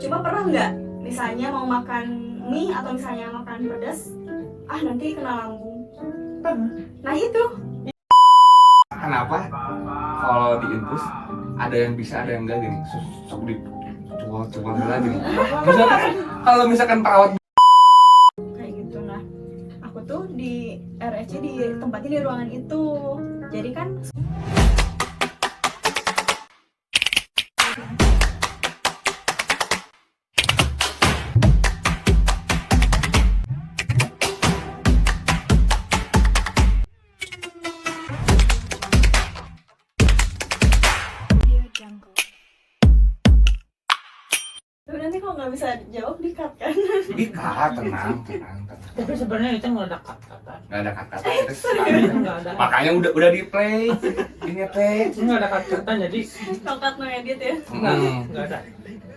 Cuma pernah nggak misalnya mau makan mie atau misalnya makan pedas, nanti kena lambung. Nah itu. Kenapa kalau diinfus ada yang bisa ada yang enggak gini? Sok di coba lagi nih. Misalkan kalau misalkan perawat Kayak gitu. Nah, aku tuh di RSC ditempatin di ruangan itu. Jadi kan tapi nanti kalau nggak bisa jawab di-cut kan. tenang. Tapi sebenarnya itu nggak ada kata-kata. Nggak ada kata-kata itu sekali. Nggak ada. Makanya udah di play. Ini play. Nggak ada kata-kata jadi Tongkat no edit ya. nggak ada.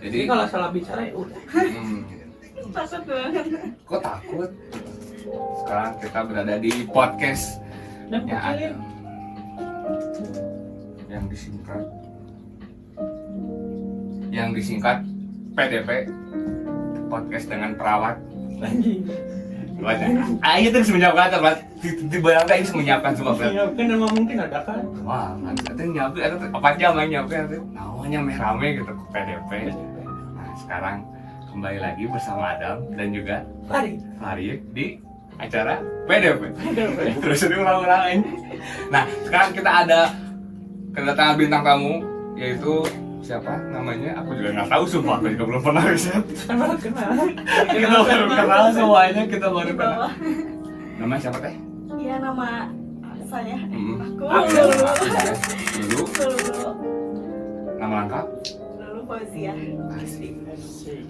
Jadi Jadi kalau salah bicara ya udah. Takut banget. kok takut? Sekarang kita berada di podcast Dan yang ada kecilin. yang disingkat PDP, podcast dengan perawat. Anjing. Ayo terus menyiapkan tempat di barang ini menyiapkan semua berat. Ya kan emang mungkin ada kan. Wah, itu nyiapin itu apa jam yang nyiapin itu namanya rame gitu PDP. Nah sekarang kembali lagi bersama Adam dan juga Farid di acara PDP. Terus diulang-ulangin. Nah sekarang kita ada kedatangan bintang tamu yaitu siapa namanya? Aku juga nggak tahu sumpah, aku juga belum pernah riset. Kan baru kenal. Kita baru kenal semuanya, kita baru Di kenal. bawah. Nama siapa teh? Iya, nama saya. Aku Dulu. nama lengkap Dulu Fauzia. Isti.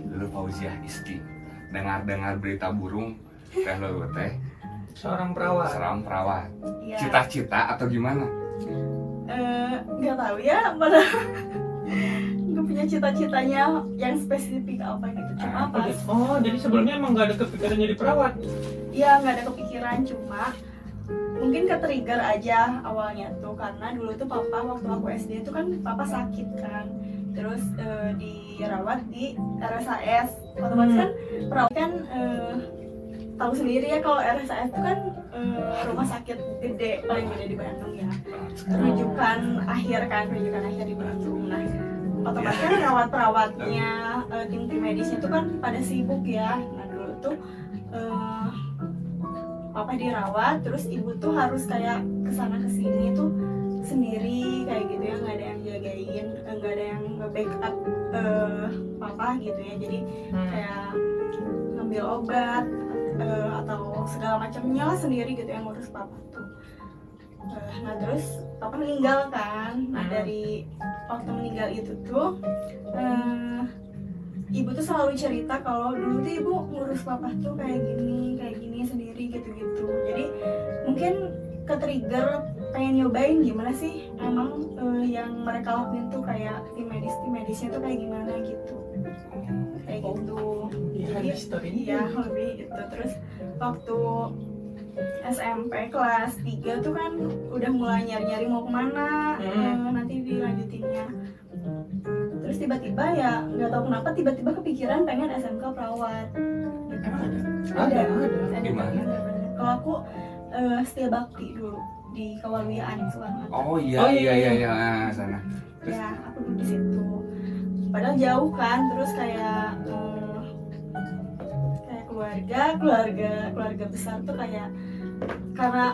Dulu Fauziah Isti. Dengar berita burung teh lu teh Seorang perawat. seorang perawat. Iya. Cita-cita atau gimana? Nggak tahu ya, padahal nggak punya cita-citanya yang spesifik apa gitu. Cuma pas, Oh, jadi sebelumnya emang nggak ada kepikiran jadi perawat. ya nggak ada kepikiran, cuma mungkin ke-trigger aja awalnya tuh karena dulu tuh papa waktu aku SD tuh kan papa sakit kan, terus dirawat di RSAS. Otomatis kan perawat kan tahu sendiri ya kalau RSAS itu kan rumah sakit gede, paling gede di Bandung ya. Rujukan akhir di Bandung. Nah, otomatis kan perawat-perawatnya, tim medisnya itu kan pada sibuk ya. Nah dulu tuh papa dirawat, terus ibu tuh harus kayak kesana kesini tuh sendiri kayak gitu ya, nggak ada yang jagain, nggak ada yang nge-backup papa gitu ya. Jadi kayak ngambil obat atau segala macamnya lah sendiri gitu yang ngurus papa tuh. Nah terus papa meninggal kan. Nah dari waktu meninggal itu tuh ibu tuh selalu cerita kalau dulu tuh ibu ngurus papa tuh kayak gini sendiri gitu-gitu. Jadi mungkin ke-trigger pengen nyobain gimana sih emang yang mereka lakuin tuh kayak tim medisnya tuh kayak gimana gitu. Kayak gitu. Jadi iya lebih gitu. Terus waktu SMP kelas 3 tuh kan udah mulai nyari-nyari mau kemana nanti dilanjutinnya. Terus tiba-tiba ya nggak tahu kenapa tiba-tiba kepikiran pengen SMK perawat. Gitu. Ada. Di mana? Kalau aku Setia Bakti dulu di Kewaluyaan Sukarman. Oh iya sana. Ya aku dulu di situ. Padahal jauh kan, terus kayak keluarga besar tuh kayak karena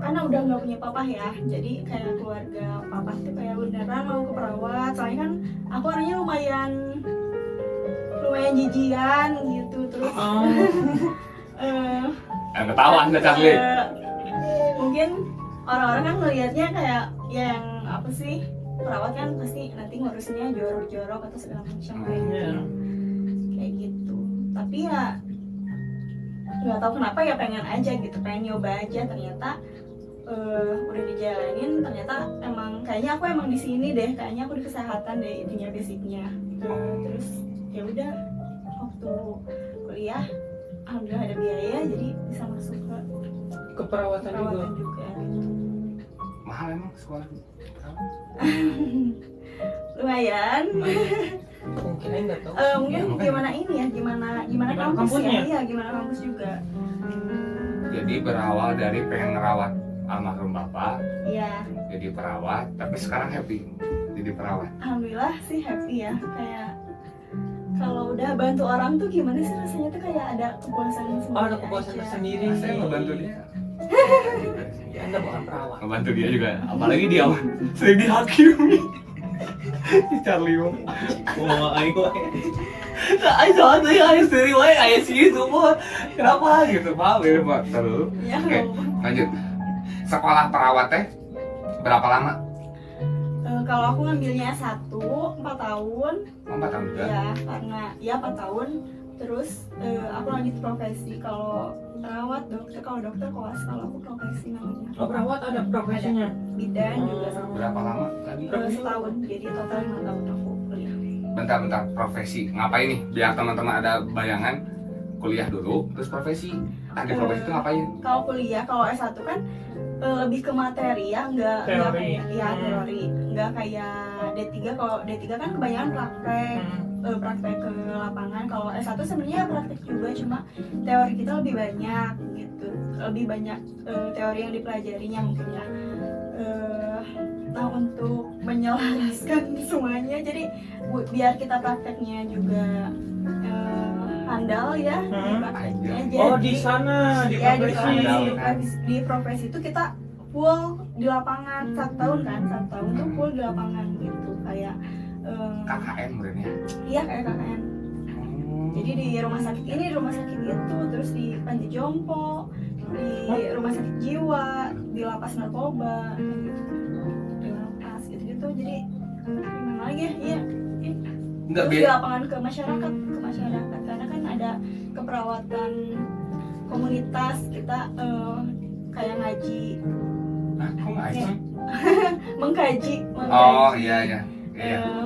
udah nggak punya papa ya, jadi kayak keluarga papa tuh kayak beneran mau ke perawat. Soalnya kan aku orangnya lumayan jijian gitu, terus Ketahuan udah canggih. mungkin orang-orang kan ngelihatnya kayak yang apa sih, perawat kan pasti nanti ngurusnya jorok-jorok atau segala macam kayak gitu. Tapi ya nggak tahu kenapa ya pengen aja gitu, pengen nyoba aja. Ternyata udah dijalanin, ternyata emang kayaknya aku emang di sini deh, kayaknya aku di kesehatan deh intinya basicnya. Terus ya udah waktu kuliah alhamdulillah ada biaya jadi bisa masuk ke Keperawatan perawatan juga. juga. Mahal emang sekolah perawat? Lumayan. Mungkin Saya nggak tahu. Mungkin Ya, makanya. gimana ini ya, gimana Gimana kampus kampusnya? ya, iya gimana kampus juga. Jadi berawal dari pengen ngerawat almarhum bapak, Iya, jadi perawat, tapi sekarang happy jadi perawat. alhamdulillah sih happy ya, kayak kalau udah bantu orang tuh gimana sih rasanya tuh kayak ada kepuasan sendiri. Oh, ada kepuasan aja. tersendiri. Nah, saya ngebantu dia. Ya, Anda bukan perawat. Ngebantu dia juga, apalagi dia sering dihakimi. Si Charlie mah. Wah, ayo. Ayo soalnya ayo sendiri wae ayo sih semua. Kenapa gitu Pak? Pak terus. Ya, Oke, lanjut. Sekolah perawat teh berapa lama? kalau aku ngambilnya 4 tahun, 4 tahun juga. ya karena ya 4 tahun. Terus aku lanjut profesi. Kalau perawat, dokter, kalau dokter koas, kalau aku profesi namanya. Oh, perawat ada profesinya. Bidan juga sama. Berapa lama tadi? Setahun, jadi total 5 tahun aku kuliah. Bentar, profesi. Ngapain nih? Biar teman-teman ada bayangan. Kuliah dulu, terus profesi. Di profesi itu ngapain? Kalau kuliah, kalau S1 kan lebih ke materi ya, nggak Teori. kayak ya teori, nggak kayak D3. Kalau D3 kan kebanyakan praktek, praktek ke lapangan. Kalau S1 sebenarnya praktek juga, cuma teori kita lebih banyak gitu, lebih banyak teori yang dipelajarinya mungkin ya. Nah, untuk menyelaraskan semuanya, jadi biar kita prakteknya juga handal ya di prakteknya. Oh, Jadi di sana di ya, profesi. di profesi itu kita full di lapangan 1 tahun kan, 1 tahun tuh full di lapangan gitu, kayak KKN berarti. iya kayak KKN. Jadi di rumah sakit ini, di rumah sakit itu, terus di Panti Jompo, di rumah sakit jiwa, di lapas narkoba, di lapas gitu-gitu. Jadi gimana lagi ya? Iya. Enggak Terus di beda. lapangan ke masyarakat karena kan ada keperawatan komunitas kita, kayak ngaji, Nah, kok nggak aja? mengkaji Oh iya.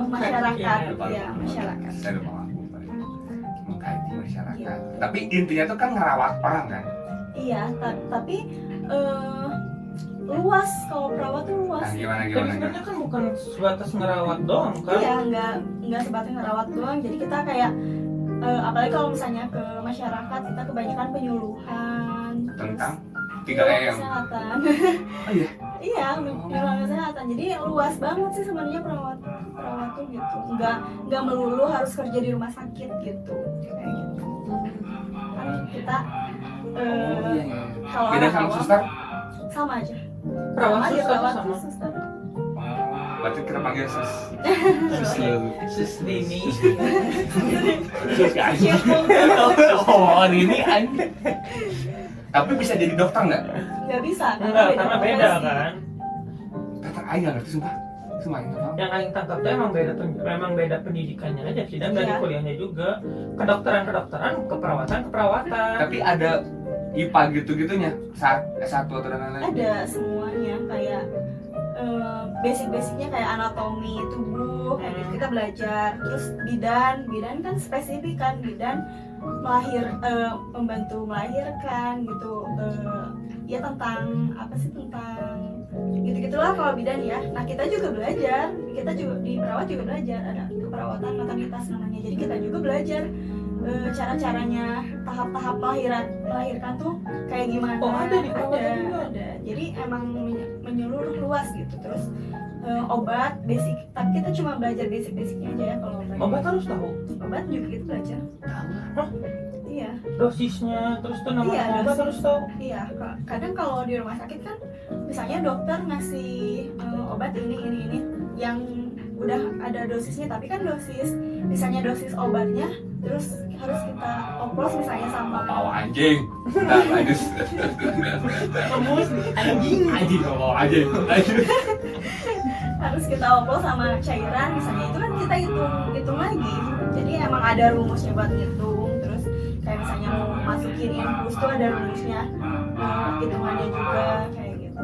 masyarakat Iya, ya, masyarakat. Saya lupa aku. Mengkaji masyarakat. Tapi intinya tuh kan ngerawat orang kan. Iya, tapi luas, kalau perawat tuh luas. Nah, gimana? Tapi sebenarnya kan bukan sebatas ngerawat doang kan? Iya, nggak sebatas ngerawat doang. Jadi kita kayak apalagi kalau misalnya ke masyarakat, kita kebanyakan penyuluhan Tentang terus 3M. kesehatan. Oh iya. Iya, penyuluhan kesehatan. Jadi luas banget sih sebenarnya perawat tuh gitu. Nggak melulu harus kerja di rumah sakit gitu. Kayak gitu. Kan kita kalau Beda anak sama awam, suster? sama aja. Perawat Sama aja, suster perawat sama. tuh suster. Berarti kita panggil sus. Sus Dini. Sus aja. Oh, ini anjing. Tapi bisa jadi dokter nggak? Nggak bisa, Enggak, karena beda profesi. kan. Dokter aja nggak ngerti sumpah. Sumpah ini tahu. Yang aing tangkap tuh memang beda pendidikannya aja sih, dan dari Iya. kuliahnya juga. Kedokteran, keperawatan. Tapi ada IPA gitu-gitunya saat S1 atau dan lain-lain. Ada semuanya, kayak basic-basicnya kayak anatomi tubuh, kayak gitu kita belajar. Terus bidan kan spesifik kan, bidan membantu melahirkan gitu, ya tentang apa sih, tentang gitu-gitulah kalau bidan ya. Nah, kita juga belajar, kita juga di perawat juga belajar, ada keperawatan maternitas namanya. Jadi kita juga belajar cara-caranya, tahap-tahap melahirkan tuh kayak gimana. Oh, ada di perawat juga? Ada. Jadi emang menyeluruh luas gitu. Terus obat basic, tapi kita cuma belajar basic-basicnya aja ya. Kalau Obat harus tahu obat juga kita belajar. Hah? Iya. Dosisnya, terus tuh nama Iya, obat dosis. harus tahu. Iya, kadang kalau di rumah sakit kan misalnya dokter ngasih obat ini yang udah ada dosisnya, tapi kan misalnya dosis obatnya terus harus kita oplos misalnya sama Bawa anjing. Nah, lanjut. Anjing bawa anjing. harus kita oplos sama cairan misalnya, itu kan kita hitung lagi. Jadi emang ada rumusnya buat ngitung. Terus kayak misalnya mau masukin infus tuh ada rumusnya, hitungannya juga kayak gitu.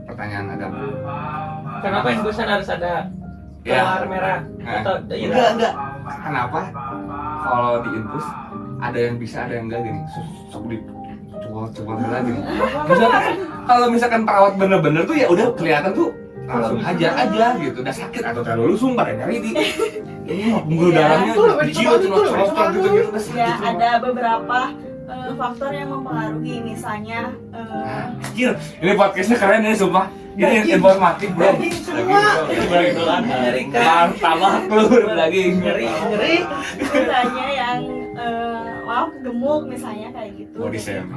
Pertanyaan Adam. Kenapa infusan harus ada Ya. telur merah Nah, atau iya? enggak. Kenapa? Kalau di infus ada yang bisa, ada yang enggak gini. Sok di coba lagi nih. Misalkan kalau misalkan perawat bener-bener tuh ya udah kelihatan tuh langsung hajar aja gitu. Udah sakit atau terlalu sumber nyari di Ini mah pembuluh Iya. darahnya Betul, kecil betul, cuma betul, cerot gitu gitu terus Ya, gitu. ada beberapa faktor yang mempengaruhi, misalnya Anjir, ini podcastnya keren ya sumpah. Ini informatif bro. Daging semua. Daging doang. Mengerikan. Tambah telur daging. Ngeri. misalnya yang maaf gemuk misalnya kayak gitu. Body shaming.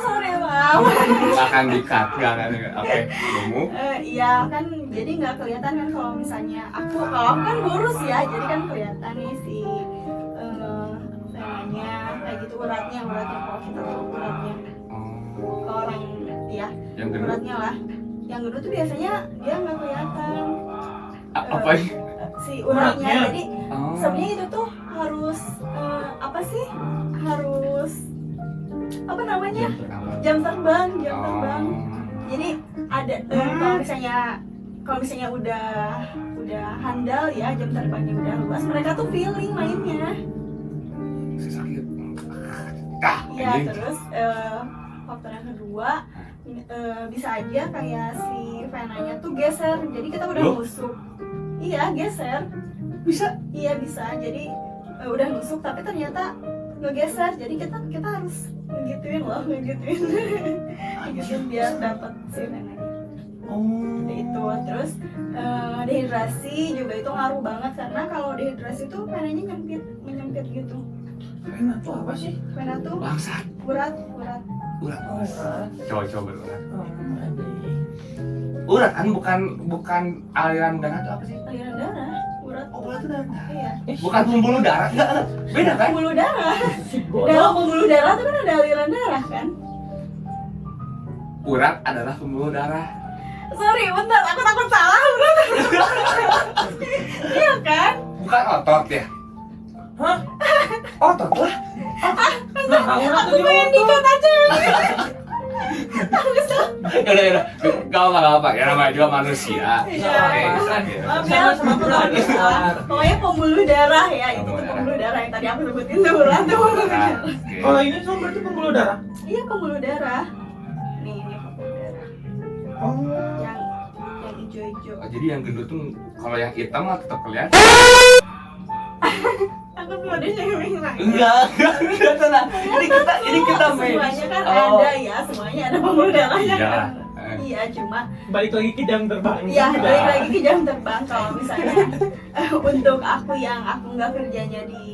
Sorry maaf. Nggak akan di-cut, nggak akan. Oke, gemuk. Iya kan, jadi nggak kelihatan kan kalau misalnya kalau aku kan kurus ya, jadi kan kelihatan nih si venanya kayak gitu, uratnya kalau kita tahu uratnya. Oh, Kalau orang ya yang gendut. uratnya lah, yang gendut tuh biasanya dia nggak kelihatan Apa ini? si uratnya. Uratnya. Jadi Oh. sebenarnya itu tuh harus apa sih? Harus apa namanya? Jam terbang. Jadi ada kalau misalnya udah handal ya, jam terbangnya udah luas, mereka tuh feeling mainnya. Sakit. Iya, Anjing. terus faktor yang kedua bisa aja kayak si venanya tuh geser. Jadi kita udah Loh? nusuk. Iya, geser. Bisa. Iya bisa. Jadi udah nusuk tapi ternyata ngegeser. Jadi kita harus ngegituin ngegituin biar dapat si venanya. Itu terus dehidrasi juga itu ngaruh banget, karena kalau dehidrasi tuh venanya menyempit gitu. Enak tuh apa sih? Vena tuh Bangsat. urat. Urat. Urat. Coba berurat. Aduh. Urat kan bukan aliran darah itu apa sih? Aliran darah, urat. Oh, urat itu darah. Iya. Bukan pembuluh darah. Enggak. Beda kan? Pembuluh darah. Bodoh. Dalam pembuluh darah tuh kan ada aliran darah kan? Urat adalah pembuluh darah. Sorry, bentar, aku takut salah urat. Iya kan? Bukan otot ya? Hah? Otot lah. Nah, urat Aku tuh pengen diotot. dikat aja. Aku kesel. Yaudah. Gak apa-apa. Ya namanya juga manusia. Iya. Oke, sakit. Maaf ya, Sama-sama aku pernah tahu. besar. Pokoknya pembuluh darah ya, itu Pembuluh tuh darah. pembuluh darah yang tadi aku sebutin tuh urat tuh. Nah, oke. Kalau ini semua berarti pembuluh darah. Iya, pembuluh darah. Nih, ini pembuluh darah. Oh. Yang hijau-hijau. Oh, jadi yang gendut tuh kalau yang hitam mah tetap kelihatan. Aku tuh ada yang bilang. Enggak tenang. Ini kita main. Semuanya kan Oh. ada ya, semuanya ada pembuluh darahnya Iya. kan. Iya, cuma Balik lagi ke jam terbang. ya balik lagi ke jam terbang. Kalau misalnya untuk aku yang aku nggak kerjanya di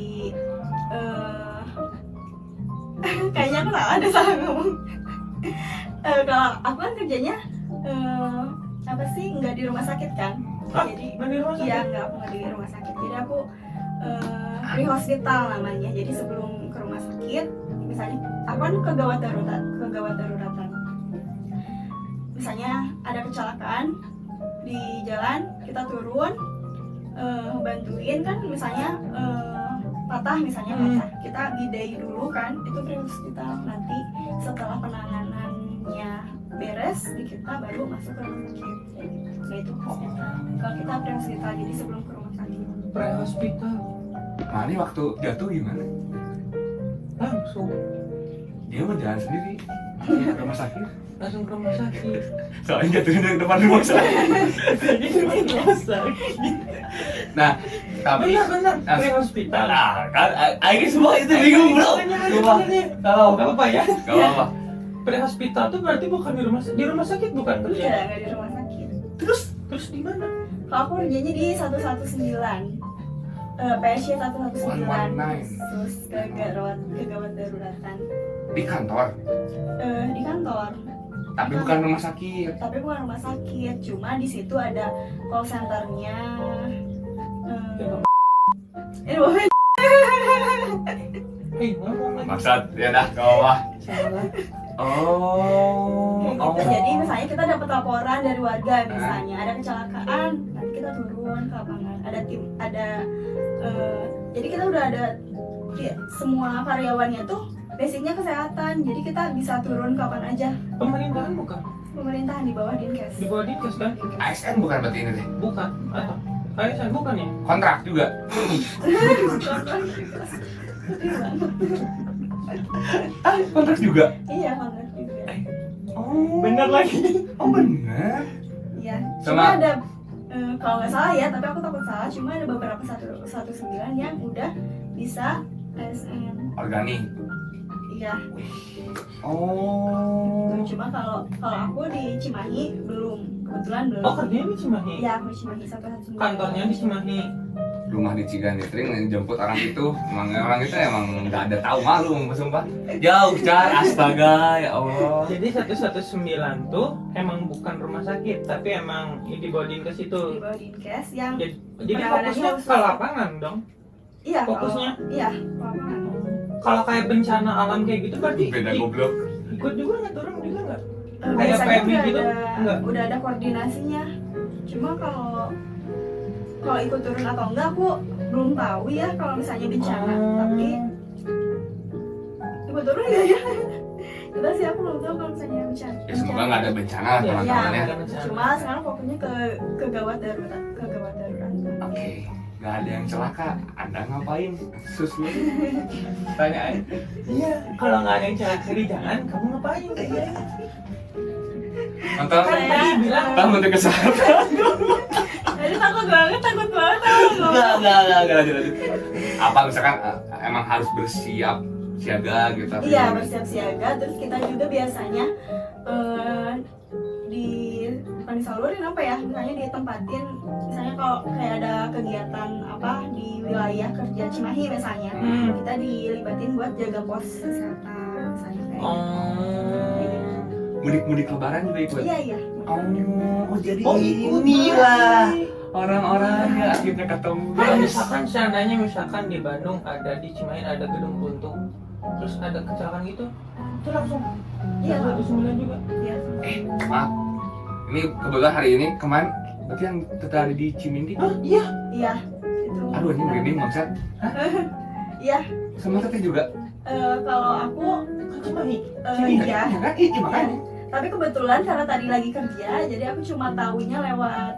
kayaknya aku salah ngomong. Kalau aku kan kerjanya apa sih, nggak di rumah sakit kan. Hah? Jadi Nggak di rumah sakit? iya, nggak di rumah sakit. Jadi aku di hospital namanya. Jadi sebelum ke rumah sakit, misalnya aku kan ke gawat daruratan. Misalnya ada kecelakaan di jalan, kita turun bantuin kan, misalnya patah, kita bidai dulu kan, itu di hospital. Nanti setelah penanganannya beres di kita baru masuk ke rumah sakit. Nah itu hospital. Kalau kita pre-hospital, jadi sebelum ke rumah sakit. Pre-hospital. Nah ini waktu jatuh gimana? Langsung. Dia mau jalan sendiri ke rumah sakit. Langsung ke rumah sakit. Soalnya jatuhnya dari depan rumah sakit. Jadi rumah sakit. Nah, tapi Benar. Pre-hospital. nah, kan ini semua itu bingung bro. Coba kalau Gak apa-apa ya. gak apa-apa. Pre-hospital tuh berarti bukan di rumah sakit. Di rumah sakit bukan Iya, kerja. nggak di rumah sakit. Terus di mana? Kalau aku kerjanya di 119. PSY 119 119. khusus kegawat daruratan. Di kantor, Di kantor, tapi bukan rumah sakit. tapi bukan rumah sakit. Cuma di situ ada call centernya. Ini boleh. Ngomong lagi. Maksud ya dah ke bawah. Salah. Oh, Gitu. Jadi misalnya kita dapat laporan dari warga, misalnya ada kecelakaan, nanti kita turun ke lapangan. Jadi kita udah ada semua karyawannya tuh basicnya kesehatan. Jadi kita bisa turun kapan aja. Pemerintahan bukan? Pemerintahan di bawah Dinkes. Di bawah Dinkes kan? ASN bukan berarti ini deh. Bukan. Atau ASN bukan ya? Kontrak juga. Kontrak juga. Iya, kontrak juga. Oh, Bener lagi. Oh benar. Iya. Sama- Cuma ada kalau nggak salah ya, tapi aku takut salah, cuma ada beberapa 119 yang udah bisa ASN. Organik. Iya. Oh. Cuma kalau aku di Cimahi belum, kebetulan belum. Oh, kerjanya di Cimahi? Iya, aku di Cimahi 119. Kantornya di Cimahi? Rumah di Ciganjur yang jemput orang itu, orang itu emang nggak ada tahu malu, sumpah. Jauh car, astaga, ya Allah. Jadi 119 tuh emang bukan rumah sakit, tapi emang dibawain ke situ. Dibawa di Dinkes yang Jadi penanganannya fokusnya khusus. ke lapangan dong. iya fokusnya? iya lapangan. Kalau kayak bencana alam kayak gitu berarti Beda goblok. ikut juga nggak, turun juga nggak? Kayak Biasanya PMI gitu? Enggak. udah ada koordinasinya. Cuma kalau ikut turun atau enggak aku belum tahu ya kalau misalnya bencana. Tapi ikut turun enggak ya? Kita sih aku belum tahu kalau misalnya bencana. Ya semoga nggak ada bencana lah Iya, teman-teman ya. Cuma sekarang fokusnya ke gawat darurat, Oke, nggak ada yang celaka. Anda ngapain? Sus lu. Tanyain. Iya, kalau nggak ada yang celaka di jalan, kamu ngapain? Nonton. Kayak, bilang, Kamu untuk kesehatan. Jadi takut banget Enggak, lanjut. Apa misalkan emang harus bersiap siaga gitu? Atau Iya, gimana? bersiap siaga. Terus kita juga biasanya bukan disalurin apa ya, misalnya ditempatin, misalnya kalau kayak ada kegiatan apa di wilayah kerja Cimahi misalnya, kita dilibatin buat jaga pos kesehatan misalnya kayak Mudik lebaran juga ikut? iya Oh jadi ikut. inilah orang-orangnya akhirnya ketemu. Kalau misalkan seandainya di Bandung ada, di Cimahi ada gedung buntung, terus ada kecelakaan gitu, itu langsung iya 119 juga. iya Maaf, ini kebetulan hari ini kemarin berarti yang terjadi di Cimindi. Hah? Iya. iya itu. Aduh ini merinding bangsat. Iya, Sama teteh juga. kalau aku Kan Cimahi. iya. kan? Iya makanya. Tapi kebetulan karena tadi lagi kerja, jadi aku cuma tahunya lewat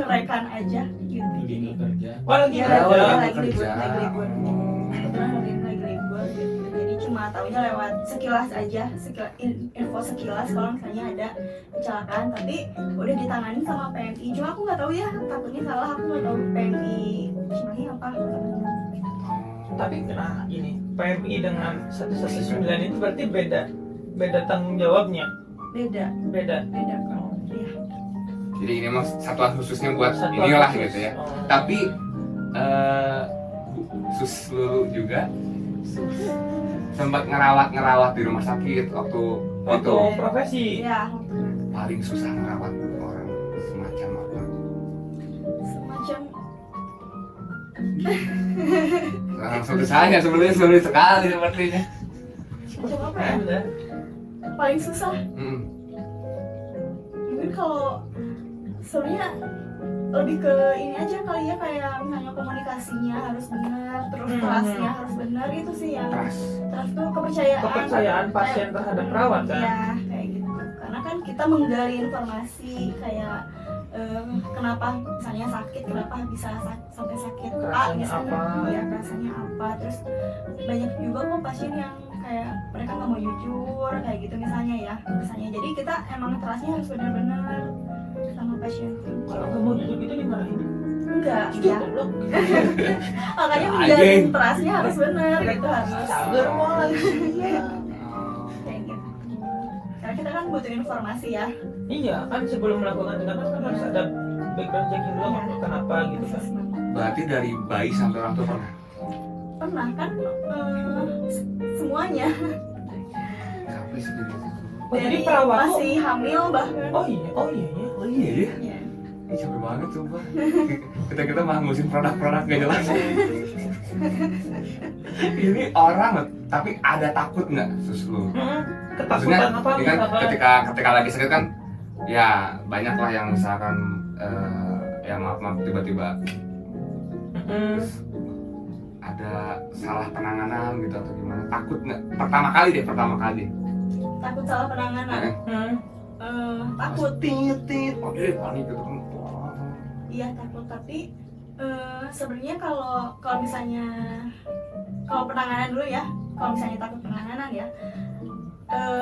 rekan aja gitu. Jadi Oh, lagi iya, ada. lagi libur. Kebetulan hari ini lagi libur gitu. Jadi cuma tahunya lewat sekilas aja, info sekilas kalau misalnya ada kecelakaan, tapi udah ditangani sama PMI. Cuma aku nggak tahu ya, takutnya salah, aku nggak tahu PMI Cimahi apa. Tapi nah ini PMI dengan 119 itu berarti beda tanggung jawabnya. Beda kok. Iya. Jadi ini mah satuan khususnya buat Satuan inilah khusus. gitu ya. Oh. Tapi sus lu juga sempat ngerawat di rumah sakit waktu itu. Profesi. Iya, Paling susah ngerawat orang semacam apa? semacam Langsung ke saya sebenarnya sulit sekali sepertinya. semacam apa ya? Bener. Paling susah. Mungkin kalau sebenarnya lebih ke ini aja kali ya, kayak misalnya komunikasinya harus benar, terus trustnya harus benar, itu sih yang Trust. trust tuh kepercayaan Pasien terhadap perawat kan. Iya, kayak gitu. Karena kan kita menggali informasi kayak kenapa misalnya sakit, kenapa bisa sampai sakit Kerasanya misalnya, apa? ya rasanya apa. Terus banyak juga kok pasien yang kayak mereka nggak mau jujur kayak gitu misalnya ya, jadi kita emang trustnya harus benar-benar sama pasien tuh. Kalau nggak mau jujur gitu dimarahin. Enggak, Itu ya. goblok. Makanya Ya, menjalin anjing. trustnya harus benar gitu, harus Cager mau lagi. kayak gitu. Karena kita kan butuh informasi ya. Iya kan, sebelum melakukan tindakan kan harus ada background checking dulu Iya. kenapa gitu kan. Berarti dari bayi sampai orang tua pernah? Pernah kan semuanya. Sampai segini. Oh, jadi Dari perawat tuh. masih hamil bahkan. Oh iya ya. Oh iya ya? Iya. Ini capek banget sumpah. Kita malah ngurusin produk-produk gak jelas. Ini orang, tapi ada takut nggak sus lu? Maksudnya, Ketakutan apa? ini kan misalkan? ketika lagi sakit kan, ya banyak lah yang misalkan ya maaf tiba-tiba ada salah penanganan gitu atau gimana? Takut nggak? Pertama kali. Takut salah penanganan. Takut. Tit. Oke, panik gitu kan. Iya takut, tapi sebenarnya kalau misalnya penanganan dulu ya, kalau misalnya takut penanganan ya,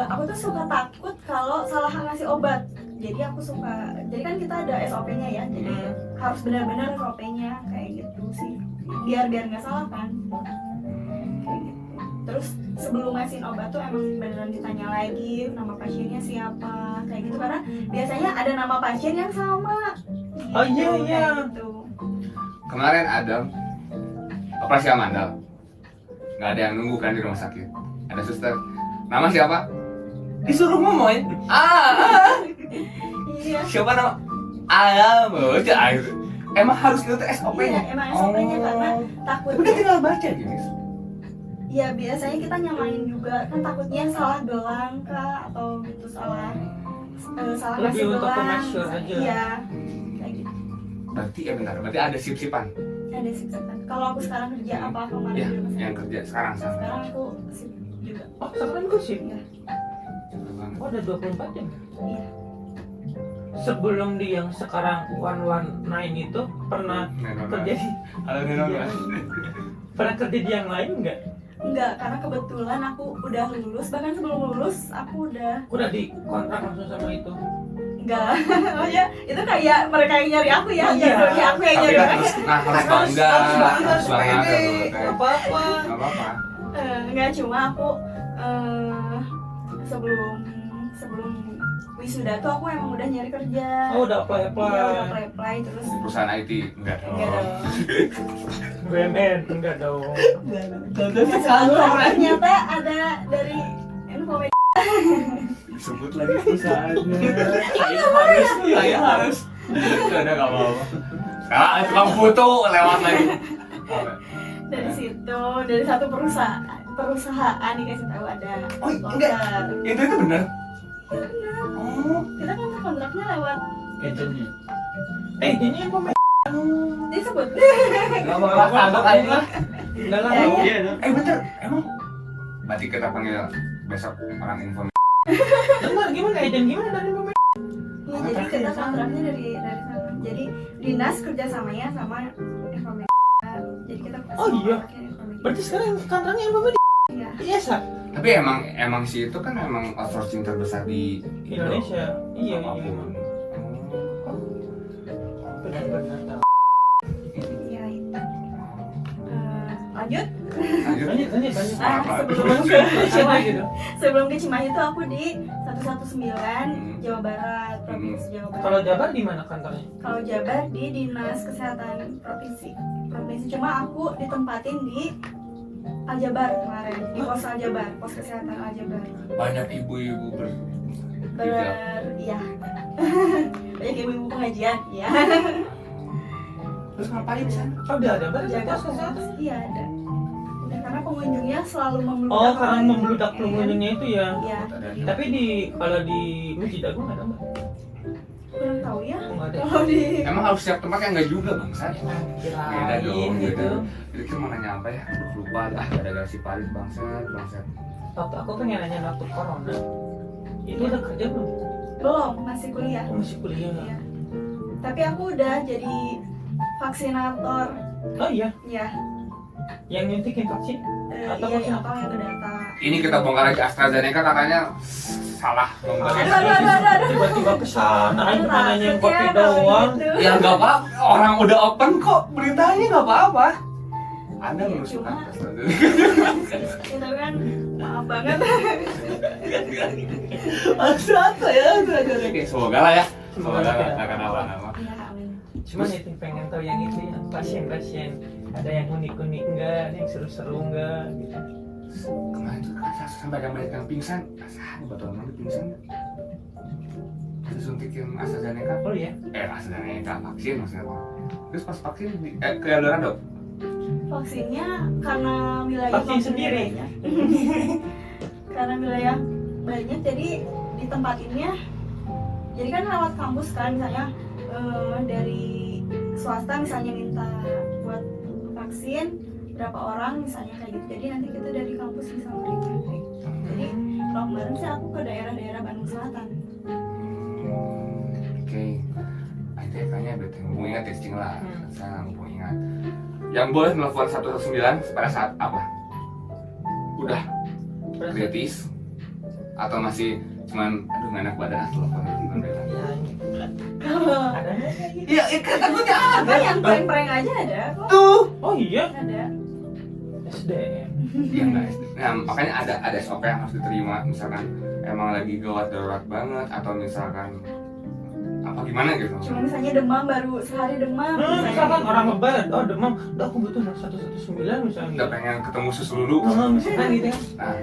aku tuh suka takut kalau salah ngasih obat. Jadi aku suka, jadi kan kita ada SOP-nya ya, jadi harus benar-benar SOP-nya kayak gitu sih, biar nggak salah kan, kayak gitu. Terus sebelum ngasihin obat tuh emang beneran ditanya lagi nama pasiennya siapa, kayak gitu, karena biasanya ada nama pasien yang sama. Gitu, Oh, iya. kayak gitu. Kemarin Adam operasi amandal, nggak ada yang nunggu kan di rumah sakit. Ada suster, nama siapa? Disuruh ngomong. Iya. Siapa nama? Adam. Emang harus gitu SOP-nya. Iya, emang SOP-nya karena Tapi takutnya. tinggal baca gini. Ya biasanya kita nyamain juga kan, takutnya salah gelang kah atau gitu, salah Lebih kasih untuk gelang. ke-make-sure aja. Iya, kayak gitu. Berarti ya bentar, berarti ada sip-sipan. Ada sip-sipan. Kalau aku sekarang kerja apa kemarin Ya, di rumah sakit? yang kerja sekarang Sekarang aku sip juga. Oh, sekarang gue sih. Iya. Oh, ada 24 jam. Iya. Sebelum di yang sekarang 119 itu pernah terjadi, Halo Nino. pernah terjadi yang lain nggak? Enggak, karena kebetulan aku udah lulus, bahkan sebelum lulus aku udah Udah dikontrak langsung sama itu. enggak. Oh ya, itu kayak mereka yang nyari aku ya, Iya. jadinya aku yang Tapi nyari kan mereka. harus, harus bangga, harus bangga. Nggak apa-apa. Gak apa-apa. Enggak, cuma aku sebelum wisuda tuh aku emang udah nyari kerja. Oh, udah apply. Iya, udah apply terus. Di perusahaan IT enggak Enggak dong. dong. BUMN enggak dong. Ternyata ada dari info Sebut lagi perusahaannya. Saya harus. Udah gak apa-apa. Ah, tukang foto lewat lagi. dari situ, dari satu perusahaan dikasih tahu ada Oh, enggak. loker. Itu bener. Iya, benar. Oh, Kita kan kontraknya lewat Agentnya. Agentnya apa? disebut. gak bakal kagak aja. Enggak lah. Ya, iya. Iya. Bener, emang. Berarti kita panggil besok orang info. Bentar, gimana agent gimana dari BUMN? Ya, jadi kita kontraknya dari sana. Jadi dinas kerjasamanya sama informasi. Jadi kita Oh, iya. pakai informasi. Berarti sekarang kontraknya BUMN Iya. iya, Sa? Tapi emang sih itu kan emang outsourcing terbesar di Indonesia. Iya, apapun. Benar-benar. Iya, itu. Lanjut. Lanjut. Lanjut. Sebelum ke Cimahi itu aku di 119 Jawa Barat, Provinsi Jawa Barat. Kalau Jabar di mana kantornya? Kalau Jabar di Dinas Kesehatan Provinsi. Cuma aku ditempatin di Aljabar kemarin, di pos Aljabar, pos kesehatan Aljabar. Banyak ibu-ibu Iya. Banyak ibu-ibu pengajian, iya. Terus ngapain di sana? Oh, udah ada berarti Jaga pos kesehatan. Iya, ada. Udah, karena pengunjungnya selalu membludak. Oh, karena kan. membludak pengunjungnya itu ya. Iya. Tapi kalau di Masjid Agung ada nggak? Kurang tahu ya. Oh, nggak ada. Kalau di Emang harus siap tempat yang enggak juga bangsat. Beda Kirain dong gitu. Jadi kita mau nanya apa ya? Aduh lupa lah, gara-gara si Paris bangsat. Waktu aku pengen nanya waktu corona. Itu udah kerja belum? belum, masih kuliah. Oh, masih kuliah nggak? Iya. Tapi aku udah jadi vaksinator. Oh iya, Ya. yang nyuntikin vaksin. Atau Iya, vaksin atau yang ke data. Ini kita bongkar lagi AstraZeneca katanya salah membagi. Aduh. Tiba-tiba kesana, Aduh, mana yang takut kopi ya kalau doang. gitu. Ya nggak apa, orang udah open kok beritanya nggak apa-apa. Anda Iya, mengusulkan cuma- AstraZeneca. Itu kan maaf banget. Apa ya AstraZeneca? Semoga lah ya. Semoga Semoga nggak ya. akan apa-apa. Iya, amin. Cuman itu pengen tahu yang itu ya, pasien-pasien. Ada yang unik-unik enggak, ada yang seru-seru enggak gitu. Kemarin tuh kan sampai ada banyak yang pingsan. Asal betul banget pingsan. Disuntikin AstraZeneca. Oh iya. AstraZeneca vaksin maksudnya. Terus pas vaksin keluaran dok. Vaksinnya karena wilayah Vaksin sendiri. banyak. Karena wilayah banyak, jadi ditempatinnya. Jadi kan lewat kampus kan, misalnya dari swasta misalnya minta buat vaksin berapa orang misalnya kayak gitu. Jadi nanti kita dari kampus bisa menerima kayak gitu. Jadi kalau kemarin sih aku ke daerah-daerah Bandung Selatan. Oke. Aja kayaknya betul. Mau ingat testing lah. Saya mau ingat. Yang boleh telepon 119 pada saat apa? Udah kritis atau masih cuman aduh gak enak badan telepon teman Bella. Ya, Kalau ada nggak kayak gitu? Iya, kan takutnya apa yang prank-prank aja ada kok. tuh. Oh iya, Ada. SDM. Iya nggak SD. Nah, makanya ada SOP yang harus diterima. Misalkan emang lagi gawat darurat banget atau misalkan apa gimana gitu. Cuma misalnya demam baru sehari demam. Misalkan orang lebaran, oh demam, udah aku butuh 119 misalnya. Udah pengen ketemu sus dulu. Misalkan gitu kan.